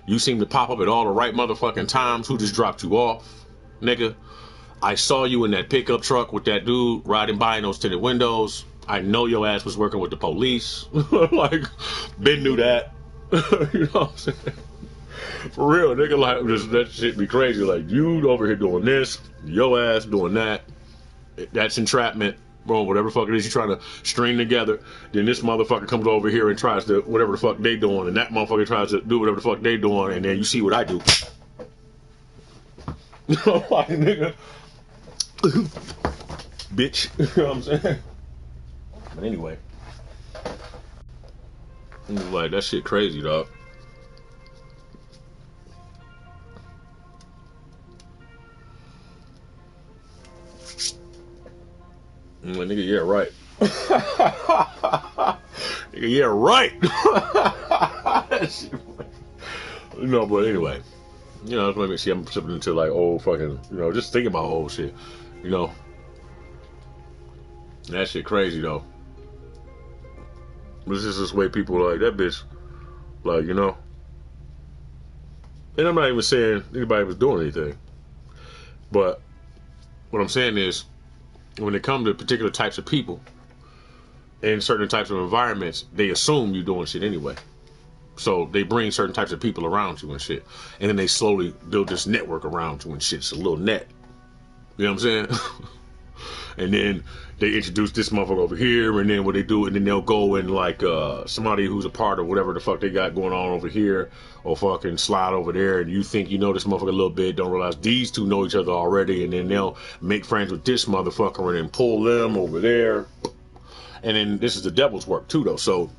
You seem to pop up at all the right motherfucking times. Who just dropped you off? Nigga, I saw you in that pickup truck with that dude riding by in those tinted windows. I know your ass was working with the police. Like, Ben knew that. You know what I'm saying? For real, nigga, like, that shit be crazy. Like, you over here doing this, your ass doing that. That's entrapment. Bro, whatever the fuck it is you're trying to string together. Then this motherfucker comes over here and tries to, whatever the fuck they doing, and that motherfucker tries to do whatever the fuck they doing, and then you see what I do. Like, nigga. Bitch. You know what I'm saying? But anyway, like, that shit crazy, dog. Like, nigga, yeah, right. Nigga, yeah, right. But anyway, that's what I see. I'm slipping into like old fucking, just thinking about old shit, That shit crazy though. This is this way people are like, that bitch, like, And I'm not even saying anybody was doing anything. But what I'm saying is, when it comes to particular types of people in certain types of environments, they assume you're doing shit anyway. So they bring certain types of people around you and shit. And then they slowly build this network around you and shit. It's a little net. You know what I'm saying? And then they introduce this motherfucker over here, and then what they do, and then they'll go and like somebody who's a part of whatever the fuck they got going on over here, or fucking slide over there, and you think you know this motherfucker a little bit, don't realize these two know each other already, and then they'll make friends with this motherfucker and then pull them over there. And then this is the devil's work too, though. So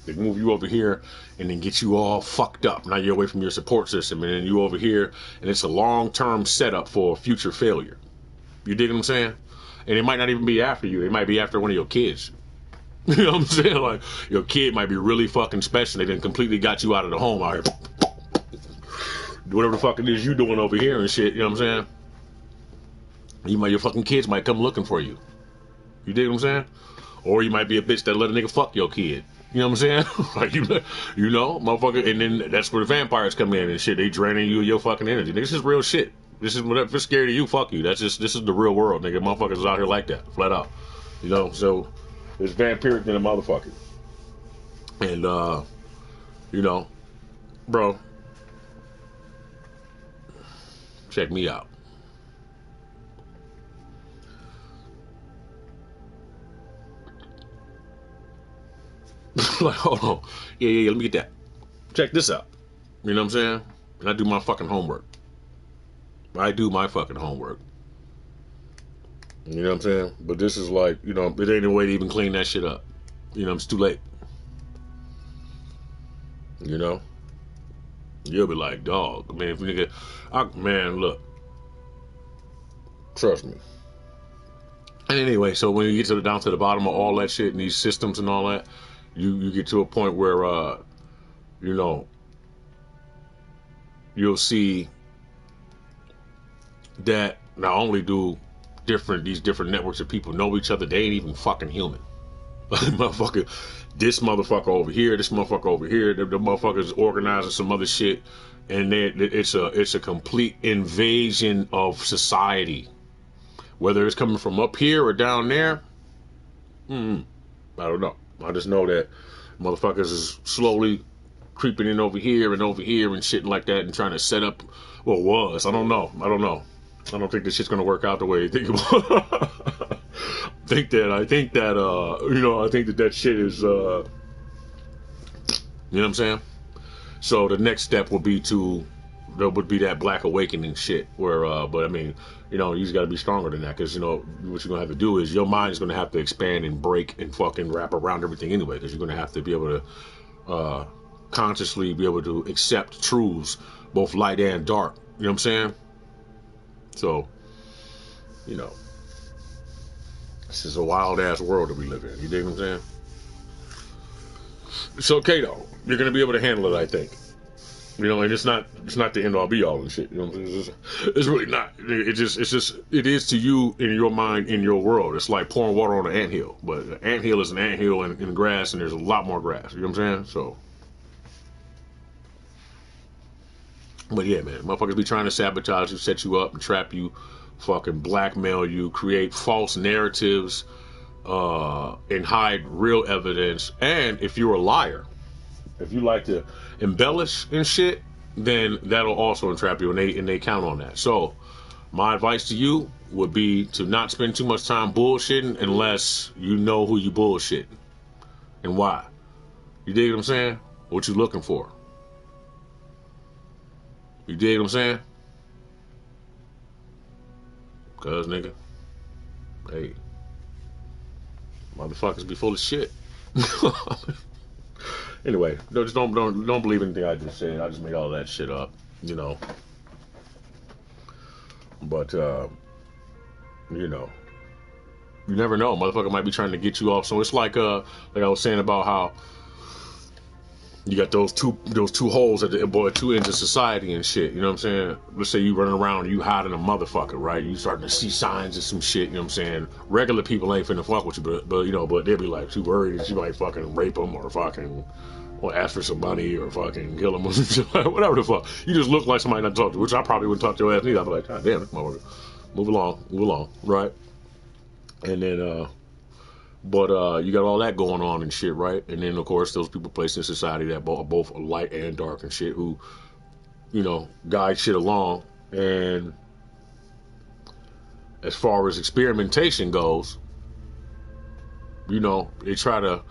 they move you over here and then get you all fucked up. Now you're away from your support system, and then you over here, and it's a long-term setup for future failure. You dig what I'm saying? And it might not even be after you. It might be after one of your kids. You know what I'm saying? Like, your kid might be really fucking special. They done completely got you out of the home out here. Whatever the fuck it is you doing over here and shit. You know what I'm saying? Your fucking kids might come looking for you. You dig what I'm saying? Or you might be a bitch that let a nigga fuck your kid. You know what I'm saying? Like, motherfucker. And then that's where the vampires come in and shit. They draining you of your fucking energy. This is real shit. This is whatever. If it's scary to you, fuck you. This is the real world, nigga. Motherfuckers is out here like that, flat out. So it's vampiric than a motherfucker. And bro, check me out. Like, hold on. Yeah, let me get that. Check this out. You know what I'm saying? And I do my fucking homework. I do my fucking homework. You know what I'm saying? But this is like, you know, it ain't a way to even clean that shit up. You know, it's too late. You know? You'll be like, dog. I mean, if nigga, man, look. Trust me. And anyway, so when you get down to the bottom of all that shit and these systems and all that, you get to a point where, you know, you'll see that not only do these different networks of people know each other, they ain't even fucking human. Motherfucker, this motherfucker over here, the motherfuckers organizing some other shit, and it's a complete invasion of society. Whether it's coming from up here or down there, I don't know. I just know that motherfuckers is slowly creeping in over here and shit like that, and trying to set up. Well, I don't know. I don't think this shit's gonna work out the way you think about. I think that shit is, you know what I'm saying? So the next step would be that black awakening shit where, but I mean, you know, you just gotta be stronger than that, because, you know, what you're gonna have to do is your mind is gonna have to expand and break and fucking wrap around everything anyway, because you're gonna have to be able to, consciously be able to accept truths, both light and dark. You know what I'm saying? So, you know, this is a wild ass world that we live in. You dig what I'm saying? It's okay though. You're gonna be able to handle it, I think. You know, and it's not the end all be all and shit. You know what I'm saying? It's really not. It is to you in your mind, in your world. It's like pouring water on an anthill. But an anthill is an anthill in grass, and there's a lot more grass. You know what I'm saying? So, but yeah, man, motherfuckers be trying to sabotage you, set you up, and trap you, fucking blackmail you, create false narratives, and hide real evidence. And if you're a liar, if you like to embellish and shit, then that'll also entrap you, and they count on that. So my advice to you would be to not spend too much time bullshitting unless you know who you bullshitting and why. You dig what I'm saying? What you looking for? You dig what I'm saying? Cause nigga, hey, motherfuckers be full of shit. Anyway, just don't believe anything I just said. I just made all that shit up, you know. But you know, you never know. Motherfucker might be trying to get you off. So it's like I was saying about how you got those two holes at the two ends of society and shit. You know what I'm saying? Let's say you running around and you hiding a motherfucker, right? You starting to see signs of some shit. You know what I'm saying? Regular people ain't finna fuck with you, but you know, but they'll be like too worried that you might fucking rape them or fucking or ask for some money or fucking kill them or some shit, whatever the fuck. You just look like somebody not to talk to, which I probably wouldn't talk to your ass neither. I'd be like, God damn it, motherfucker, move along, right? And then but you got all that going on and shit, right? And then, of course, those people placed in society that are both light and dark and shit who, you know, guide shit along. And as far as experimentation goes, you know, they try to,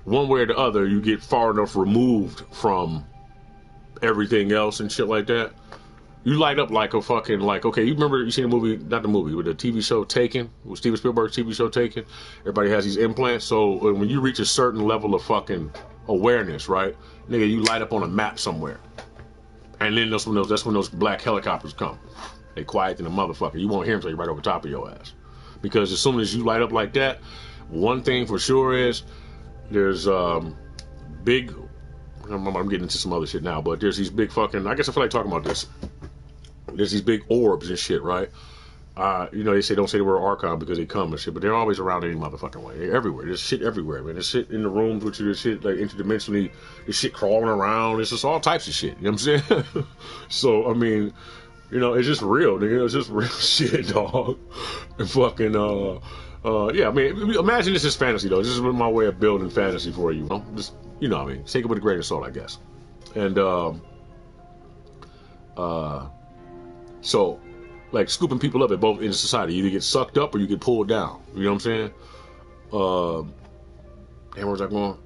one way or the other, you get far enough removed from everything else and shit like that. You light up like a fucking, like, okay, you seen the movie, not the movie, but the TV show Taken, with Steven Spielberg's TV show Taken. Everybody has these implants, so when you reach a certain level of fucking awareness, right, nigga, you light up on a map somewhere. And then that's when those black helicopters come. They quiet than a motherfucker. You won't hear them till you're right over top of your ass. Because as soon as you light up like that, one thing for sure is, there's big, I'm getting into some other shit now, but there's these big fucking, I guess I feel like talking about this. There's these big orbs and shit, right? You know, they say don't say the word Archon because they come and shit, but they're always around any motherfucking way. They're everywhere. There's shit everywhere, man. There's shit in the rooms with you. There's shit like interdimensionally. There's shit crawling around. It's just all types of shit. You know what I'm saying? So, I mean, you know, it's just real, nigga. It's just real shit, dog. And fucking, yeah, I mean, imagine this is fantasy, though. This is my way of building fantasy for you. Just, you know what I mean? Take it with a grain of salt, I guess. And, so, like, scooping people up at both ends of society. You either get sucked up or you get pulled down. You know what I'm saying? Damn, where's that going?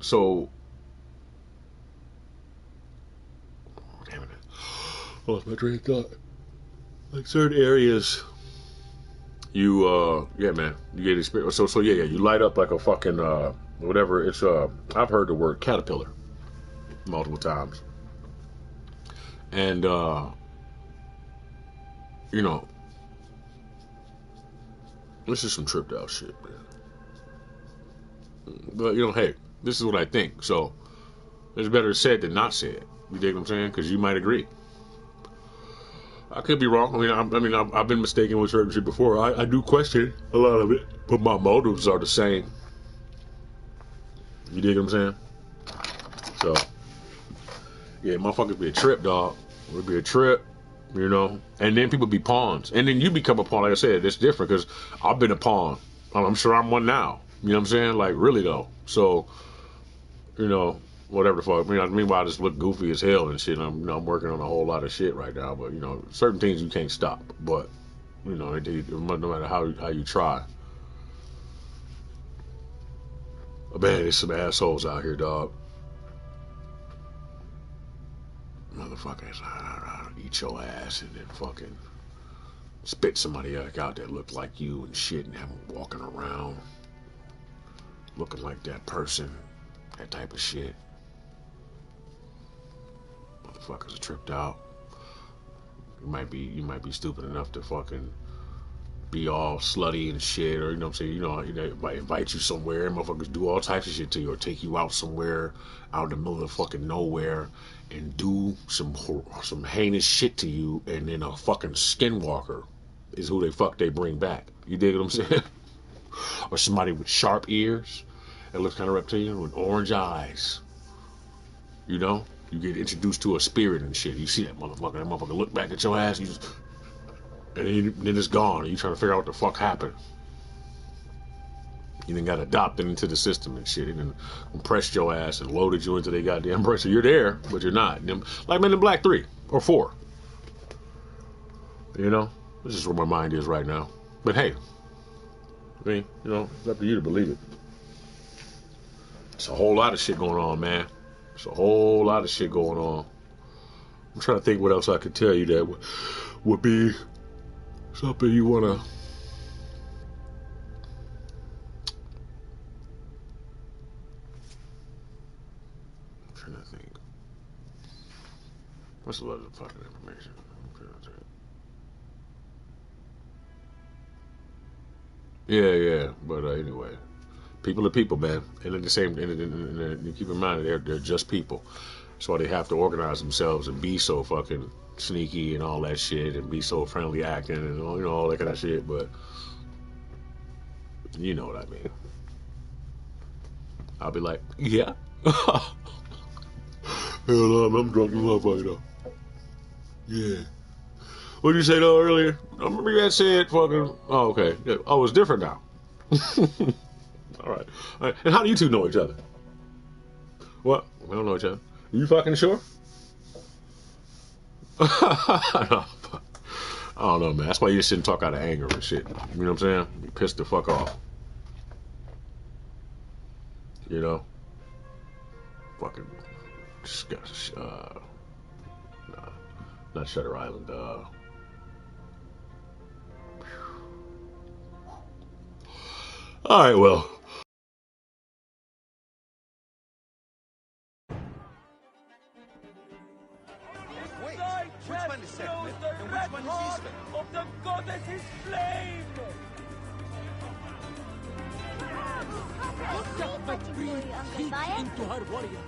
So, damn it, I lost my train of thought. Like certain areas, you yeah, man, you get experience. So yeah, you light up like a fucking whatever. It's I've heard the word caterpillar multiple times, and you know, this is some tripped out shit, man. But you know, hey, this is what I think. So it's better said than not said. You dig what I'm saying? Because you might agree. I could be wrong. I've been mistaken with certain shit before. I do question a lot of it, but my motives are the same. You dig what I'm saying? So, yeah, motherfuckers be a trip, dog. It would be a trip, you know. And then people be pawns, and then you become a pawn. Like I said, it's different because I've been a pawn. I'm sure I'm one now. You know what I'm saying? Like really though. So, you know. Whatever the fuck. Meanwhile, I just look goofy as hell and shit. I'm working on a whole lot of shit right now. But you know, certain things you can't stop. But you know, no matter how you try. But man, there's some assholes out here, dog. Motherfuckers, eat your ass and then fucking spit somebody out that look like you and shit, and have them walking around looking like that person, that type of shit. Motherfuckers are tripped out. You might be stupid enough to fucking be all slutty and shit, or you know what I'm saying, you know, they might invite you somewhere, and motherfuckers do all types of shit to you, or take you out somewhere out in the middle of fucking nowhere and do some heinous shit to you, and then a fucking skinwalker is who they bring back. You dig what I'm saying? Or somebody with sharp ears that looks kind of reptilian with orange eyes. You know? You get introduced to a spirit and shit. You see that motherfucker look back at your ass, and then it's gone, and you trying to figure out what the fuck happened. You then got adopted into the system and shit, and then compressed your ass and loaded you into their goddamn brain. So you're there, but you're not. Like Men in Black 3 or 4. You know? This is where my mind is right now. But hey, I mean, you know, it's up to you to believe it. It's a whole lot of shit going on, man. It's a whole lot of shit going on. I'm trying to think what else I could tell you that would be something you want to... I'm trying to think. What's a lot of fucking information? Yeah, but anyway. People are people, man. And at the same, and you keep in mind that they're just people. That's why they have to organize themselves and be so fucking sneaky and all that shit, and be so friendly acting and all that kind of shit. But you know what I mean. I'll be like, yeah. Hell no, I'm drunk as a motherfucker though. Yeah. What did you say though earlier? I remember you had said fucking. Oh, okay. Yeah. Oh, it's different now. All right. And how do you two know each other? What? We don't know each other. Are you fucking sure? I don't know, man. That's why you shouldn't talk out of anger and shit. You know what I'm saying? You pissed the fuck off. You know? Fucking not Shutter Island. All right, well. Wait, which one is Sekhmet and which one is Isfet? Of the goddess's flame! Sekhmet breathed heat into her warrior.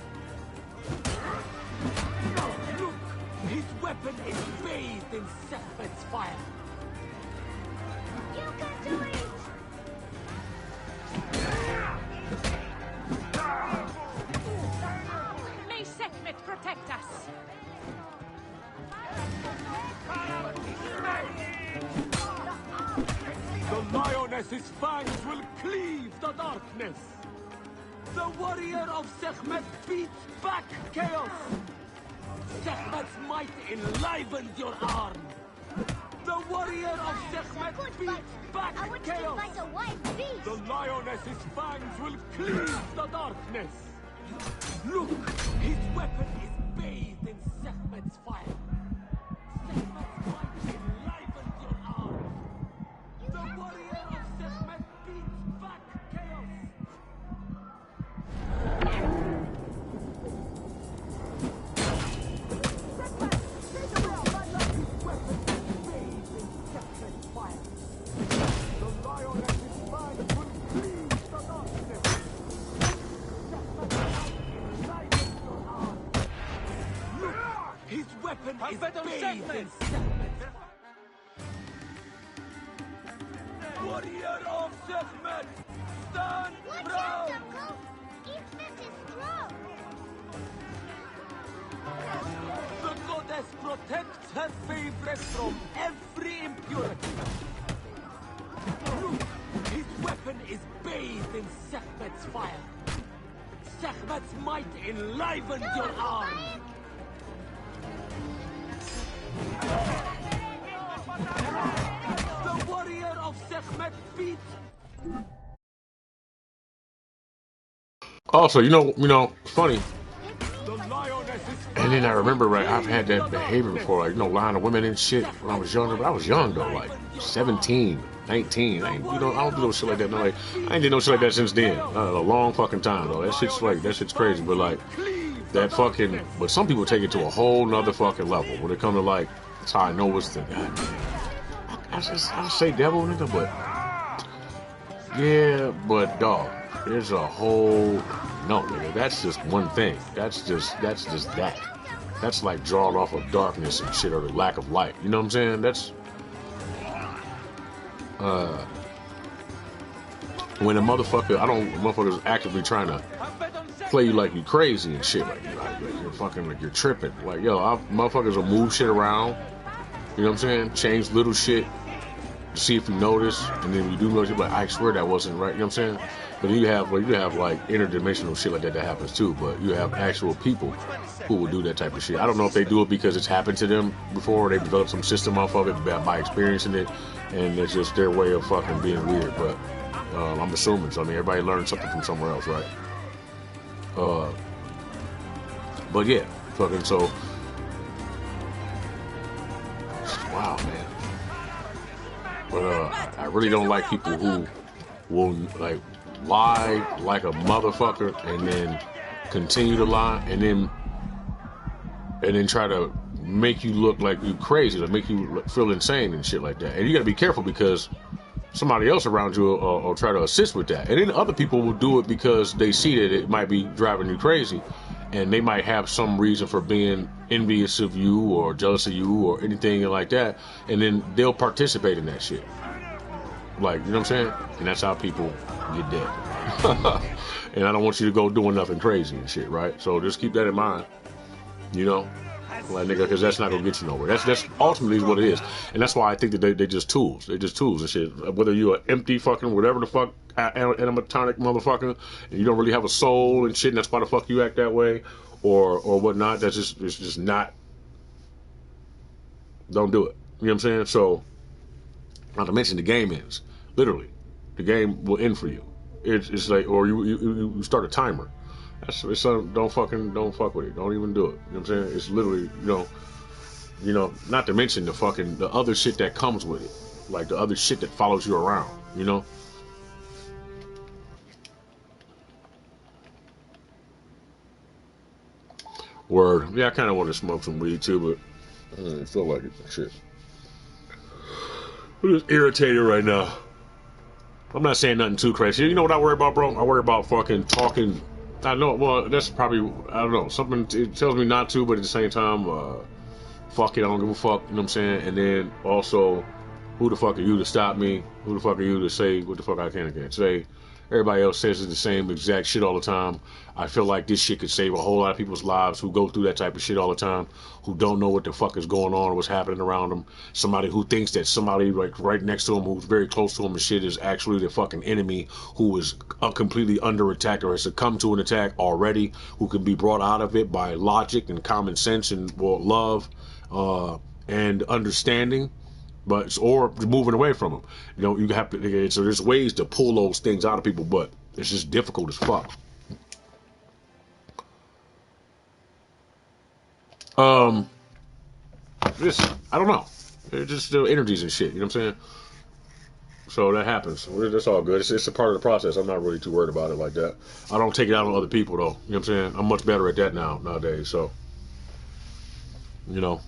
Look! His weapon is bathed in Sekhmet's fire. You can do it! May Sekhmet protect us. The lioness's fangs will cleave the darkness. The warrior of Sekhmet beats back chaos. Sekhmet's might enlivens your arm. The warrior of Sekhmet beats back chaos. Fight a wild beast. The lioness's fangs will cleave the darkness. Look, his weapon is bathed in Sekhmet's fire. Sekhmet's might enlivens your arm. The warrior of Sekhmet beats back chaos. His weapon is bathed in Sekhmet. Warrior of Sekhmet, stand Watch proud. out, Uncle! Ifrit is strong! The goddess protects her favorite from every impurity. Look, his weapon is bathed in Sekhmet's fire. Sekhmet's might enlivens your arm. The warrior of Sekhmet beats. Also, you know, funny. The lioness is And then I remember, right, I've had that behavior before, like, lying to women and shit when I was younger. But I was young though, like 17, 19. I don't do no shit like that. No, like, I ain't did no shit like that since then. A long fucking time though. That shit's crazy. But like, that fucking. But some people take it to a whole nother fucking level when it comes to like. That's how I know what's the. I say devil, nigga, but yeah, but dog, there's a whole no, nigga. That's just one thing. That's just that. That's like drawn off of darkness and shit or the lack of light. You know what I'm saying? That's when a motherfucker's actively trying to play you like you crazy and shit, like you're fucking like you're tripping. Like motherfuckers will move shit around. You know what I'm saying? Change little shit to see if you notice, and then you do notice, you're like, I swear that wasn't right. You know what I'm saying? But you have like interdimensional shit like that happens too. But you have actual people who will do that type of shit. I don't know if they do it because it's happened to them before, or they developed some system off of it by experiencing it, and it's just their way of fucking being weird. But I'm assuming. So I mean, everybody learns something from somewhere else, right? But yeah, fucking so. Wow, man. But I really don't like people who will like lie like a motherfucker and then continue to lie and then try to make you look like you crazy, like make you feel insane and shit like that. And you gotta be careful because somebody else around you will try to assist with that. And then other people will do it because they see that it might be driving you crazy. And they might have some reason for being envious of you or jealous of you or anything like that. And then they'll participate in that shit. Like, you know what I'm saying? And that's how people get dead. And I don't want you to go doing nothing crazy and shit, right? So just keep that in mind. You know? Like, nigga, because that's not going to get you nowhere. That's ultimately what it is. And that's why I think that they're just tools. They're just tools and shit. Whether you're an empty fucking whatever the fuck animatronic motherfucker and you don't really have a soul and shit and that's why the fuck you act that way or whatnot, that's just, it's just not, don't do it. You know what I'm saying? So, not to mention the game ends. Literally. The game will end for you. It's like, or you start a timer. It's don't fuck with it. Don't even do it. You know what I'm saying? It's literally, you know, not to mention the other shit that comes with it. Like the other shit that follows you around, you know? Word. Yeah, I kind of want to smoke some weed too, but I don't feel like it. Shit. I'm just irritated right now. I'm not saying nothing too crazy. You know what I worry about, bro? I worry about fucking talking. I know, well, that's probably, I don't know, something, it tells me not to, but at the same time, fuck it, I don't give a fuck, you know what I'm saying? And then also, who the fuck are you to stop me? Who the fuck are you to say what the fuck I can and can't say? Everybody else says the same exact shit all the time. I feel like this shit could save a whole lot of people's lives who go through that type of shit all the time, who don't know what the fuck is going on or what's happening around them. Somebody who thinks that somebody like right next to them who's very close to them and shit is actually the fucking enemy who is completely under attack or has succumbed to an attack already, who can be brought out of it by logic and common sense and love and understanding. But or moving away from them, you know, you have to. So there's ways to pull those things out of people, but it's just difficult as fuck. Just, I don't know. It's just the energies and shit. You know what I'm saying? So that happens. That's all good. It's a part of the process. I'm not really too worried about it like that. I don't take it out on other people though. You know what I'm saying? I'm much better at that nowadays. So, you know,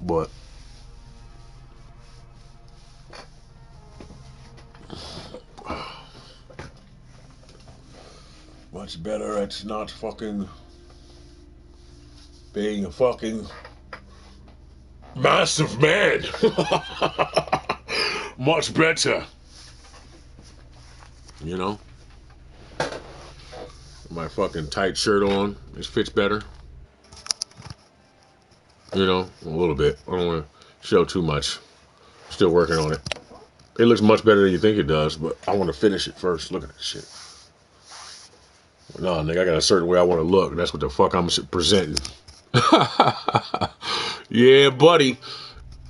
but much better at not fucking being a fucking massive man. Much better. You know? My fucking tight shirt on. It fits better. You know? A little bit. I don't want to show too much. Still working on it. It looks much better than you think it does, but I want to finish it first. Look at this shit. No, nigga, I got a certain way I want to look. That's what the fuck I'm presenting. Yeah, buddy.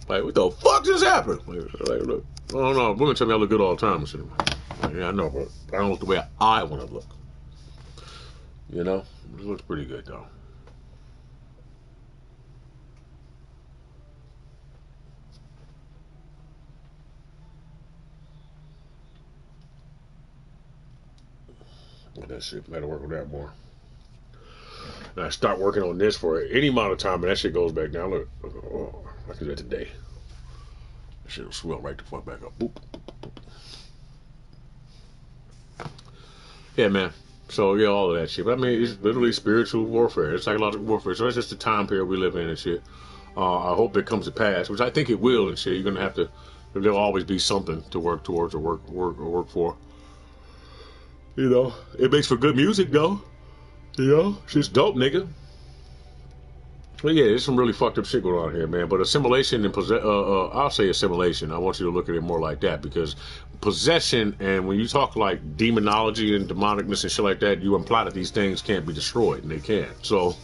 Like, what the fuck just happened? Like, look. I don't know. Women tell me I look good all the time. Like, yeah, I know, but I don't look the way I want to look. You know? It looks pretty good, though. That shit, gotta work on that more. And I start working on this for any amount of time, and that shit goes back down. Look, oh, I can do that today. That shit will swell right the fuck back up. Boop, boop, boop. Yeah, man. So yeah, all of that shit. But I mean, it's literally spiritual warfare. It's psychological warfare. So that's just the time period we live in and shit. I hope it comes to pass, which I think it will and shit. You're gonna have to. There'll always be something to work towards or work for. You know, it makes for good music though. You know, shit's dope, nigga. But yeah, there's some really fucked up shit going on here, man. But assimilation and I'll say assimilation. I want you to look at it more like that, because possession, and when you talk like demonology and demonicness and shit like that, you imply that these things can't be destroyed, and they can. So,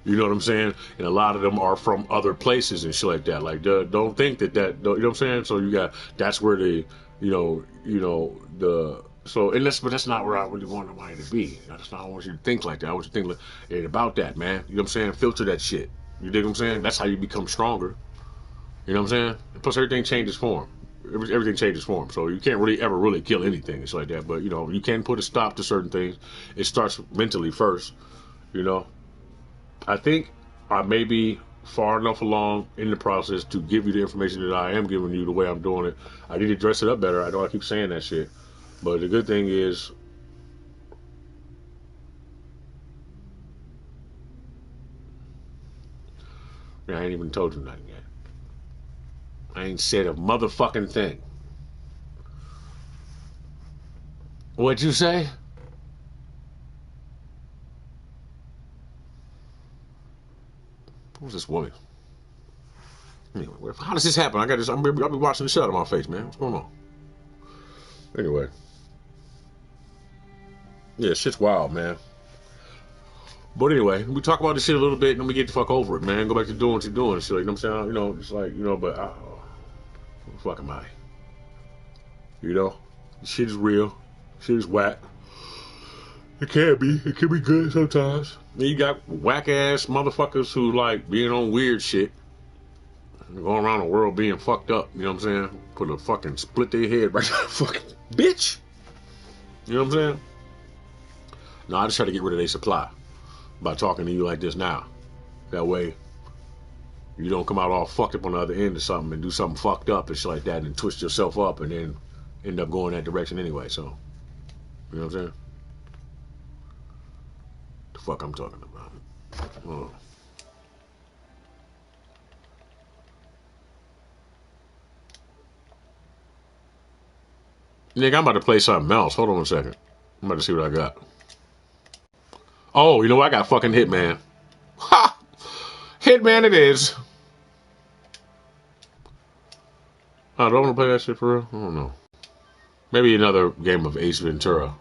you know what I'm saying? And a lot of them are from other places and shit like that. Like, don't think that, you know what I'm saying? So that's where but that's not where I really want nobody to be. That's not, I want you to think like that. I want you to think like, about that, man. You know what I'm saying? Filter that shit. You dig what I'm saying? That's how you become stronger. You know what I'm saying? Plus, everything changes form. Everything changes form. So you can't really ever really kill anything. It's like that. But, you know, you can put a stop to certain things. It starts mentally first. You know? I think I may be far enough along in the process to give you the information that I am giving you the way I'm doing it. I need to dress it up better. I know I keep saying that shit. But the good thing is, I ain't even told you nothing yet. I ain't said a motherfucking thing. What'd you say? Who's this woman? Anyway, how does this happen? I'll be watching the shit out of my face, man. What's going on? Anyway. Yeah, shit's wild, man. But anyway, we talk about this shit a little bit, and then we get the fuck over it, man. Go back to doing what you're doing. Shit, like, you know what I'm saying? You know, it's like, you know, but who the fuck am I? You know? Shit is real. Shit is whack. It can be. It can be good sometimes. Then you got whack-ass motherfuckers who like being on weird shit. Going around the world being fucked up. You know what I'm saying? Put a fucking split their head right now. Fucking bitch. You know what I'm saying? No, I just try to get rid of their supply by talking to you like this now. That way, you don't come out all fucked up on the other end of something and do something fucked up and shit like that and twist yourself up and then end up going that direction anyway. So, you know what I'm saying? The fuck I'm talking about. Oh. Nigga, I'm about to play something else. Hold on a second. I'm about to see what I got. Oh, you know what? I got fucking Hitman. Ha! Hitman it is. I don't want to play that shit for real. I don't know. Maybe another game of Ace Ventura.